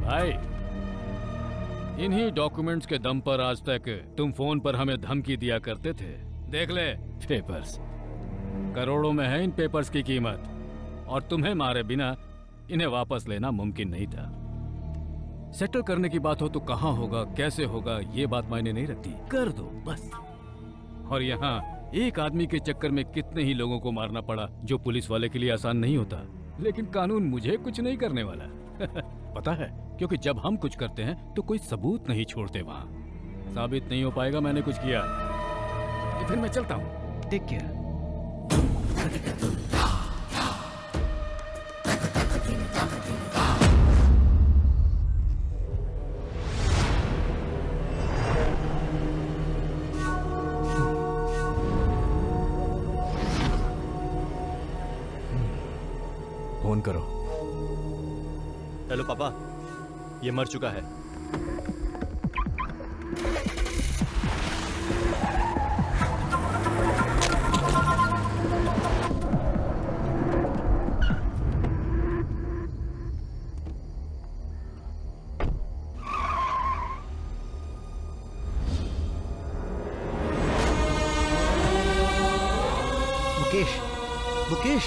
G: भाई, इन्हीं डॉक्यूमेंट्स के दम पर आज तक तुम फोन पर हमें धमकी दिया करते थे। देख ले पेपर्स, करोड़ों में है इन पेपर्स की कीमत, और तुम्हें मारे बिना इन्हें वापस लेना मुमकिन नहीं था। सेटल करने की बात हो तो कहाँ होगा, कैसे होगा, ये बात मायने नहीं रखती, कर दो बस। और यहाँ एक आदमी के चक्कर में कितने ही लोगों को मारना पड़ा, जो पुलिस वाले के लिए आसान नहीं होता। लेकिन कानून मुझे कुछ नहीं करने वाला। पता है, क्योंकि जब हम कुछ करते हैं तो कोई सबूत नहीं छोड़ते। वहाँ साबित नहीं हो पाएगा मैंने कुछ किया। तो फिर मैं चलता हूँ। Take care.
P: फोन करो।
Q: हेलो पापा, ये मर चुका है।
K: मुकेश, मुकेश।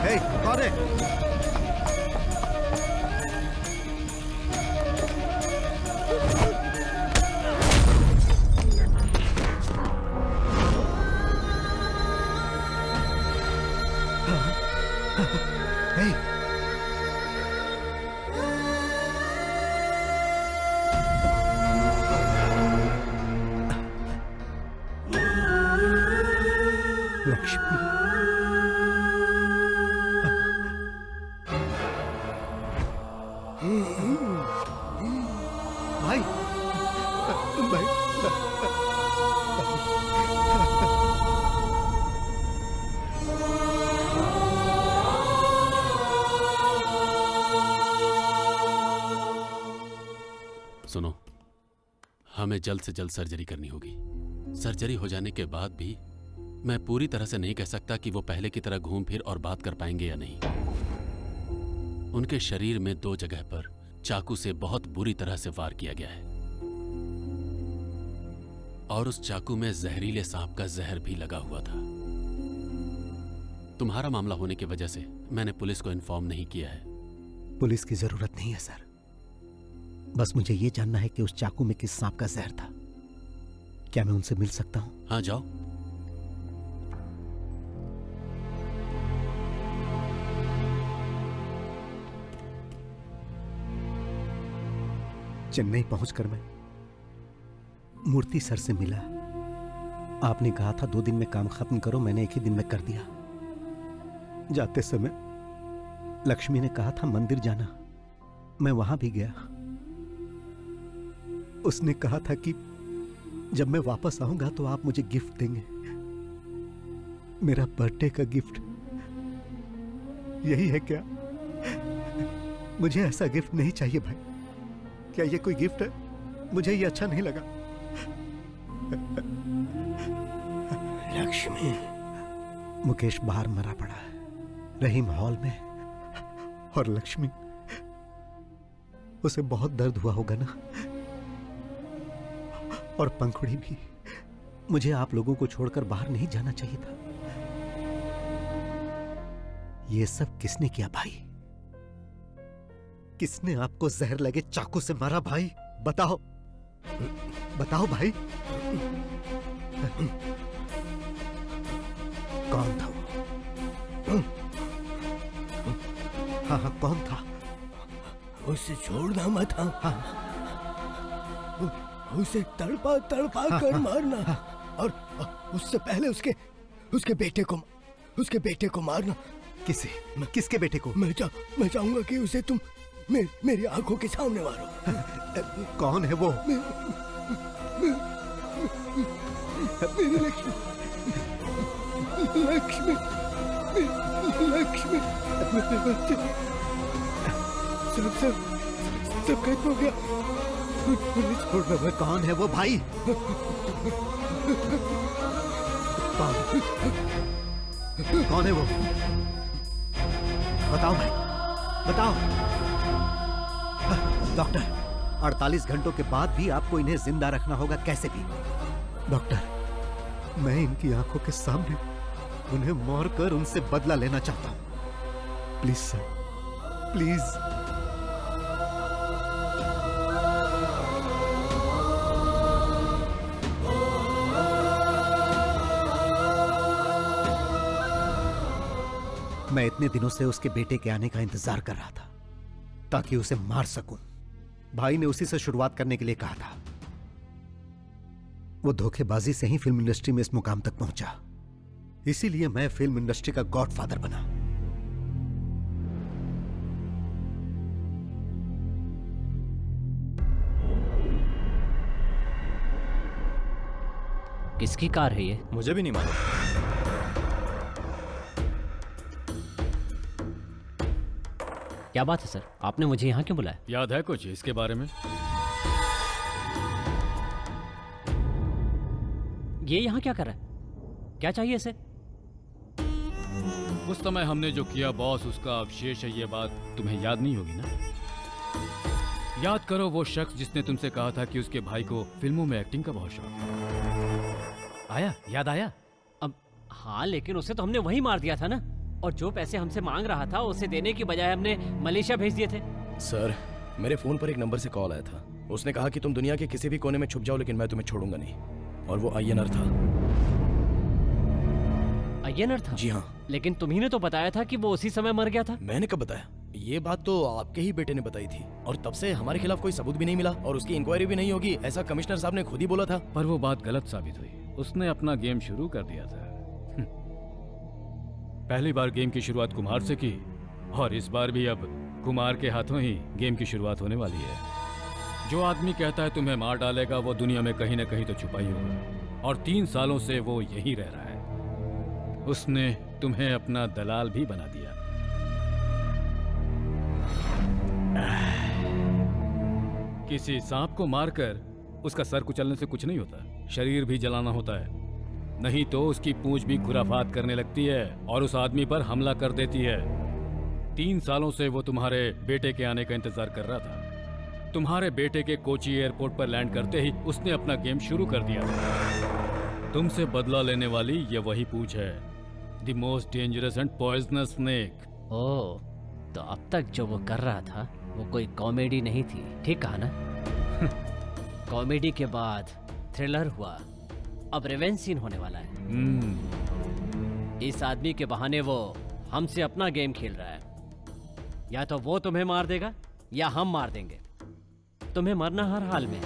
K: हे, कौन है? लक्ष्मी। भाई, भाई।
L: सुनो, हमें जल्द से जल्द सर्जरी करनी होगी। सर्जरी हो जाने के बाद भी मैं पूरी तरह से नहीं कह सकता कि वो पहले की तरह घूम फिर और बात कर पाएंगे या नहीं। उनके शरीर में 2 जगह पर चाकू से बहुत बुरी तरह से वार किया गया है और उस चाकू में जहरीले सांप का जहर भी लगा हुआ था। तुम्हारा मामला होने की वजह से मैंने पुलिस को इन्फॉर्म नहीं किया है।
K: पुलिस की जरूरत नहीं है सर, बस मुझे ये जानना है कि उस चाकू में किस सांप का जहर था। क्या मैं उनसे मिल सकता हूं?
L: हाँ, जाओ।
K: चेन्नई पहुंचकर मैं मूर्ति सर से मिला। आपने कहा था 2 दिन में काम खत्म करो, मैंने 1 ही दिन में कर दिया। जाते समय लक्ष्मी ने कहा था मंदिर जाना, मैं वहां भी गया। उसने कहा था कि जब मैं वापस आऊंगा तो आप मुझे गिफ्ट देंगे, मेरा बर्थडे का गिफ्ट। यही है क्या? मुझे ऐसा गिफ्ट नहीं चाहिए भाई। क्या ये कोई गिफ्ट है? मुझे ये अच्छा नहीं लगा। लक्ष्मी। मुकेश बाहर मरा पड़ा है, रहीम हॉल में, और लक्ष्मी, उसे बहुत दर्द हुआ होगा ना। और पंखुड़ी भी। मुझे आप लोगों को छोड़कर बाहर नहीं जाना चाहिए था। ये सब किसने किया भाई? किसने आपको जहर लगे चाकू से मारा भाई? बताओ, बताओ भाई। कौन था वो? हाँ हाँ, कौन था?
F: उसे छोड़ना मत। हाँ, उसे तड़पा तड़पा कर मारना। और उससे पहले उसके बेटे को मारना।
K: किसके बेटे को? मैं
F: चाहूंगा कि उसे तुम मेरी आंखों के सामने मारो।
K: कौन है वो?
F: मेरी लक्ष्मी। लक्ष्मी, लक्ष्मी, मेरे बच्चे। सब खत्म हो गया।
K: छोड़ना मत। कौन है वो भाई? कौन है वो? बताओ भाई, बताओ। डॉक्टर, 48 घंटों के बाद भी आपको इन्हें जिंदा रखना होगा कैसे भी। डॉक्टर, मैं इनकी आंखों के सामने उन्हें मारकर उनसे बदला लेना चाहता हूं। Please sir, please. मैं इतने दिनों से उसके बेटे के आने का इंतजार कर रहा था ताकि उसे मार सकूं। भाई ने उसी से शुरुआत करने के लिए कहा था। वो धोखेबाजी से ही फिल्म इंडस्ट्री में इस मुकाम तक पहुंचा। इसीलिए मैं फिल्म इंडस्ट्री का गॉडफादर बना।
J: किसकी कार है ये?
P: मुझे भी नहीं मालूम।
J: क्या बात है सर, आपने मुझे यहाँ क्यों बुलाया?
G: याद है कुछ इसके बारे में?
J: ये यहाँ क्या कर रहा है? क्या चाहिए इसे?
G: उस समय हमने जो किया बॉस, उसका अवशेष है। ये बात तुम्हें याद नहीं होगी ना? याद करो वो शख्स जिसने तुमसे कहा था कि उसके भाई को फिल्मों में एक्टिंग का बहुत शौक। आया? याद आया?
J: अब हाँ, लेकिन उसे तो हमने वही मार दिया था ना। और जो पैसे हमसे मांग रहा था उसे देने की बजाय हमने मलेशिया भेज दिए थे।
F: सर, मेरे फोन पर एक नंबर से कॉल आया था। उसने कहा कि तुम दुनिया के किसी भी कोने में छुप जाओ, लेकिन मैं तुम्हें छोड़ूंगा नहीं। और वो अय्यनर था।
J: अय्यनर था?
F: जी हाँ।
J: लेकिन तुम्ही ने तो बताया था कि वो उसी समय मर गया था।
F: मैंने कब बताया? ये बात तो आपके ही बेटे ने बताई थी, और तब से हमारे खिलाफ कोई सबूत भी नहीं मिला और उसकी इंक्वायरी भी नहीं होगी, ऐसा कमिश्नर साहब ने खुद ही बोला था।
G: पर वो बात गलत साबित हुई। उसने अपना गेम शुरू कर दिया था। पहली बार गेम की शुरुआत कुमार से की, और इस बार भी अब कुमार के हाथों ही गेम की शुरुआत होने वाली है। जो आदमी कहता है तुम्हें मार डालेगा, वो दुनिया में कहीं न कहीं तो छुपा ही होगा, और 3 सालों से वो यहीं रह रहा है। उसने तुम्हें अपना दलाल भी बना दिया। किसी सांप को मारकर उसका सर कुचलने से कुछ नहीं होता, शरीर भी जलाना होता है, नहीं तो उसकी पूंछ भी खुराफात करने लगती है और उस आदमी पर हमला कर देती है। 3 सालों से वो तुम्हारे बेटे के आने का इंतजार कर रहा था। तुम्हारे बेटे के कोची एयरपोर्ट पर लैंड करते ही उसने अपना गेम शुरू कर दिया था। तुमसे बदला लेने वाली ये वही पूंछ है, the most dangerous and poisonous snake.
J: Oh, तो अब तक जो वो कर रहा था वो कोई कॉमेडी नहीं थी, ठीक कहा ना? कॉमेडी के बाद थ्रिलर हुआ, अब रिवेंज सीन होने वाला है। इस आदमी के बहाने वो हमसे अपना गेम खेल रहा है। या तो वो तुम्हें मार देगा या हम मार देंगे। तुम्हें मरना हर हाल में।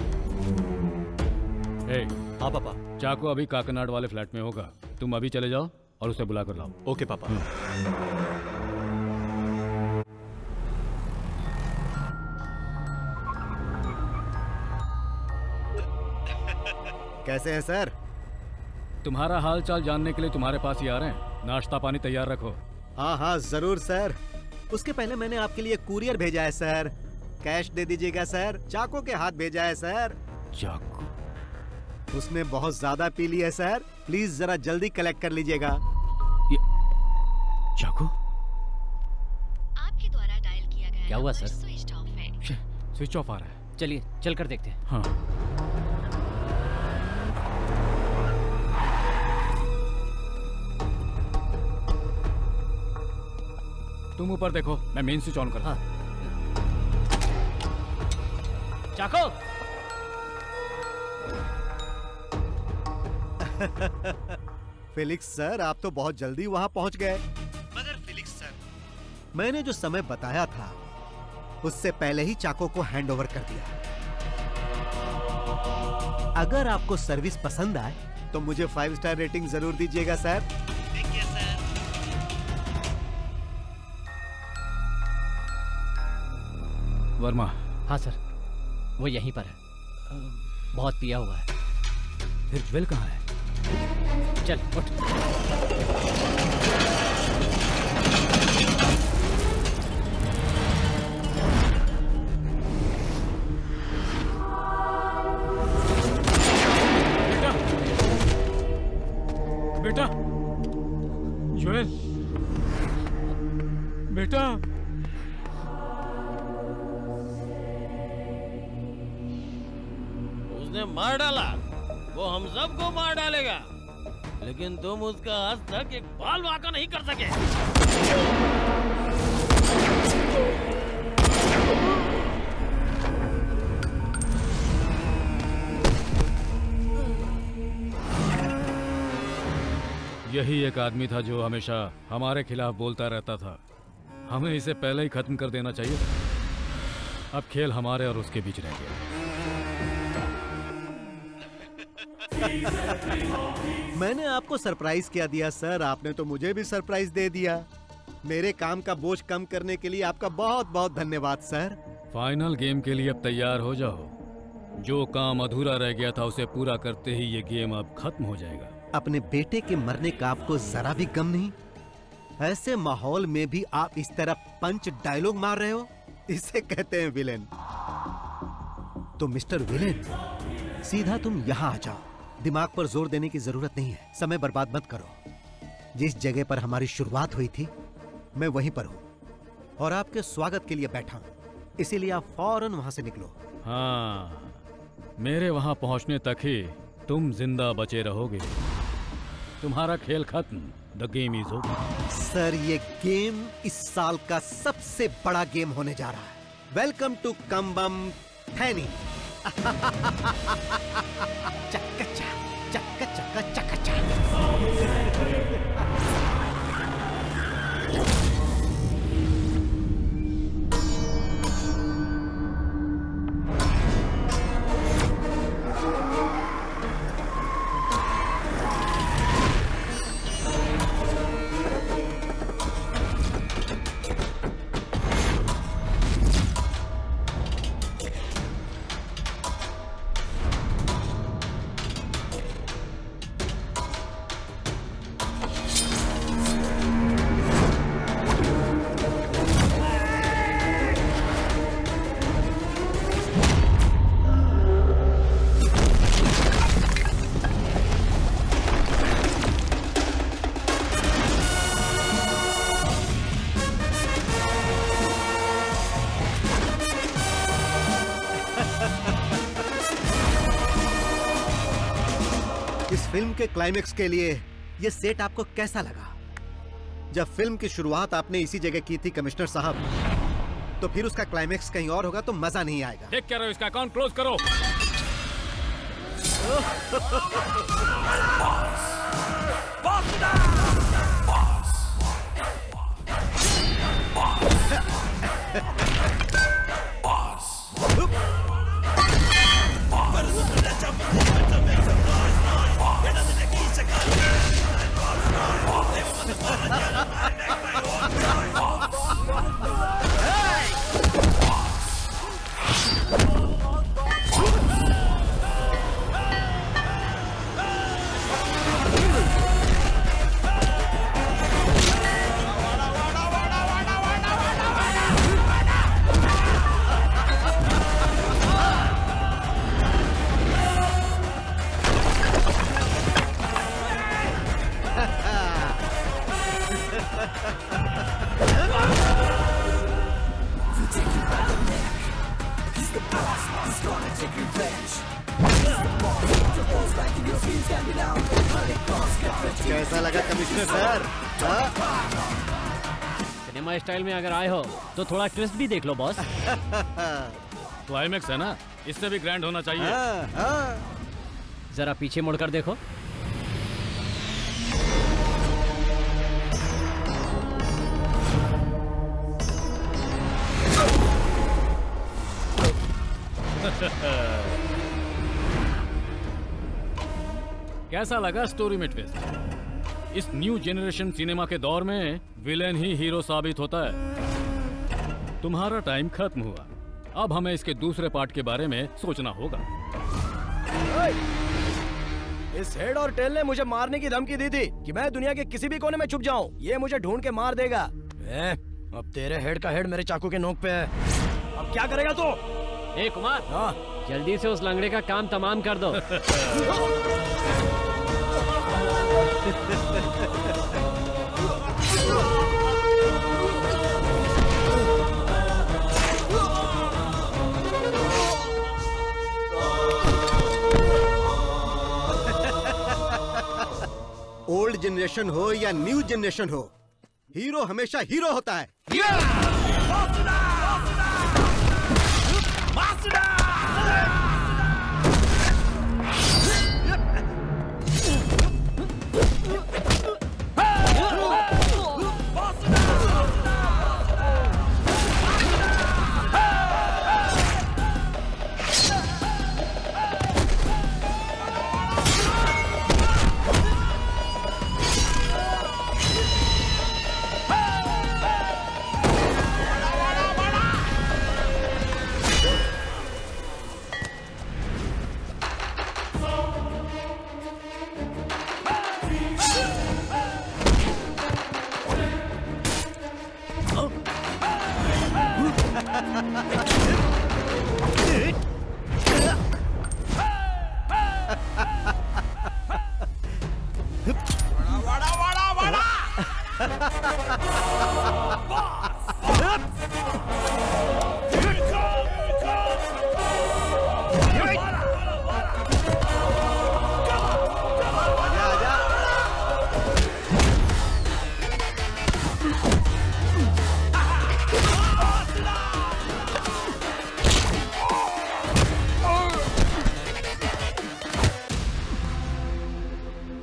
G: हाँ पापा, चाको अभी काकनाड वाले फ्लैट में होगा। तुम अभी चले जाओ और उसे बुला कर लाओ।
P: ओके पापा।
K: कैसे हैं सर?
G: तुम्हारा हाल चाल जानने के लिए तुम्हारे पास ही आ रहे हैं। नाश्ता पानी तैयार रखो।
K: हाँ हाँ जरूर सर। उसके पहले मैंने आपके लिए कुरियर भेजा है सर। कैश दे दीजिएगा सर। चाको के हाथ भेजा है सर।
G: चाको?
K: उसने बहुत ज्यादा पी लिया है सर, प्लीज जरा जल्दी कलेक्ट कर लीजिएगा।
G: चाको?
E: आपके द्वारा डायल किया गया
J: क्या हुआ सर?
E: स्विच ऑफ है।
G: स्विच ऑफ आ रहा है।
J: चलिए चल कर देखते हैं।
G: हाँ। तुम ऊपर देखो, मैं मेन स्विच ऑन करता हूं।
J: चाको!
K: फेलिक्स सर, आप तो बहुत जल्दी वहां पहुंच गए।
R: मगर फेलिक्स सर,
K: मैंने जो समय बताया था उससे पहले ही चाको को हैंडओवर कर दिया। अगर आपको सर्विस पसंद आए तो मुझे 5 स्टार रेटिंग जरूर दीजिएगा सर।
R: देखिए सर।
G: वर्मा?
J: हाँ सर, वो यहीं पर है। बहुत पिया हुआ है।
G: फिर ज्वेल कहाँ है?
J: चल उठ।
G: बेटा, ज्वेल, बेटा।
H: उसने मार डाला, वो हम सबको मार डालेगा, लेकिन तुम उसका आज तक एक बाल वाका नहीं कर सके।
G: यही एक आदमी था जो हमेशा हमारे खिलाफ बोलता रहता था। हमें इसे पहले ही खत्म कर देना चाहिए था। अब खेल हमारे और उसके बीच रह गया।
K: मैंने आपको सरप्राइज क्या दिया सर, आपने तो मुझे भी सरप्राइज दे दिया। मेरे काम का बोझ कम करने के लिए आपका बहुत बहुत धन्यवाद सर।
G: फाइनल गेम के लिए अब तैयार हो जाओ। जो काम अधूरा रह गया था उसे पूरा करते ही ये गेम अब खत्म हो जाएगा।
K: अपने बेटे के मरने का आपको जरा भी गम नहीं? ऐसे माहौल में भी आप इस तरह पंच डायलॉग मार रहे हो, इसे कहते हैं विलेन। तो मिस्टर विलेन, सीधा तुम यहाँ आ जाओ। दिमाग पर जोर देने की जरूरत नहीं है, समय बर्बाद मत करो। जिस जगह पर हमारी शुरुआत हुई थी मैं वहीं पर हूं और आपके स्वागत के लिए बैठा हूं, इसीलिए आप फौरन वहां से निकलो।
G: हाँ, मेरे वहां पहुंचने तक ही तुम जिंदा बचे रहोगे। तुम्हारा खेल खत्म। The game is over.
K: Sir, ये गेम इस साल का सबसे बड़ा गेम होने जा रहा है। Welcome to Cumbum Theni. चक्का चक्का चक्का चक्का फिल्म के क्लाइमेक्स के लिए ये सेट आपको कैसा लगा? जब फिल्म की शुरुआत आपने इसी जगह की थी कमिश्नर साहब, तो फिर उसका क्लाइमेक्स कहीं और होगा तो मजा नहीं आएगा।
G: देख क्या रहे हो, इसका अकाउंट क्लोज करो।
K: कैसा लगा कमिश्नर सर?
J: सिनेमा स्टाइल में अगर आए हो तो थोड़ा ट्विस्ट भी देख लो बॉस।
G: क्लाइमेक्स है ना, इससे भी ग्रैंड होना चाहिए।
J: जरा पीछे मुड़कर देखो।
G: कैसा लगा स्टोरी में ट्विस्ट? इस न्यू जनरेशन सिनेमा के दौर में विलेन ही हीरो साबित होता है। तुम्हारा टाइम खत्म हुआ, अब हमें इसके दूसरे पार्ट के बारे में सोचना होगा।
I: इस हेड और टेल ने मुझे मारने की धमकी दी थी कि मैं दुनिया के किसी भी कोने में छुप जाऊं, ये मुझे ढूंढ के मार देगा। अब तेरे हेड का हेड मेरे चाकू के नोक पे है, अब क्या करेगा तू?
J: ए कुमार, जल्दी से उस लंगड़े का काम तमाम कर दो।
K: ओल्ड जनरेशन हो या न्यू जनरेशन हो, हीरो हमेशा हीरो होता है।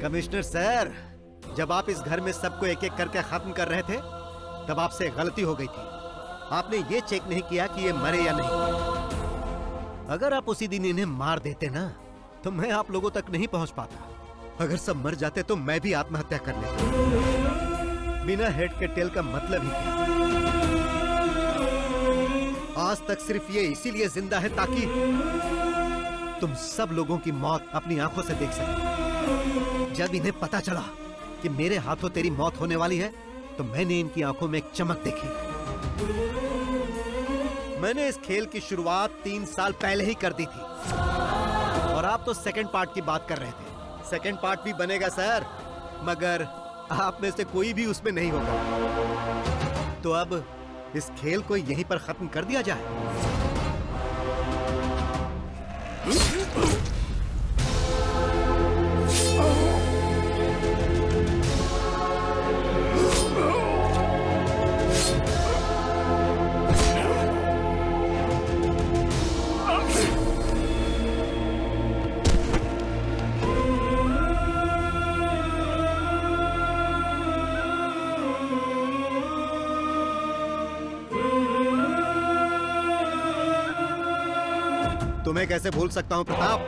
K: कमिश्नर सर, जब आप इस घर में सबको एक एक करके खत्म कर रहे थे तब आपसे गलती हो गई थी। आपने ये चेक नहीं किया कि ये मरे या नहीं। अगर आप उसी दिन इन्हें मार देते ना तो मैं आप लोगों तक नहीं पहुंच पाता। अगर सब मर जाते तो मैं भी आत्महत्या कर लेता। बिना हेड के टेल का मतलब ही क्या? आज तक सिर्फ ये इसीलिए जिंदा है ताकि तुम सब लोगों की मौत अपनी आंखों से देख सके। जब इन्हें पता चला कि मेरे हाथों तेरी मौत होने वाली है तो मैंने इनकी आंखों में एक चमक देखी। मैंने इस खेल की शुरुआत 3 साल पहले ही कर दी थी और आप तो सेकंड पार्ट की बात कर रहे थे। सेकंड पार्ट भी बनेगा सर, मगर आप में से कोई भी उसमें नहीं होगा। तो अब इस खेल को यहीं पर खत्म कर दिया जाए। तुम्हें कैसे भूल सकता हूं प्रताप?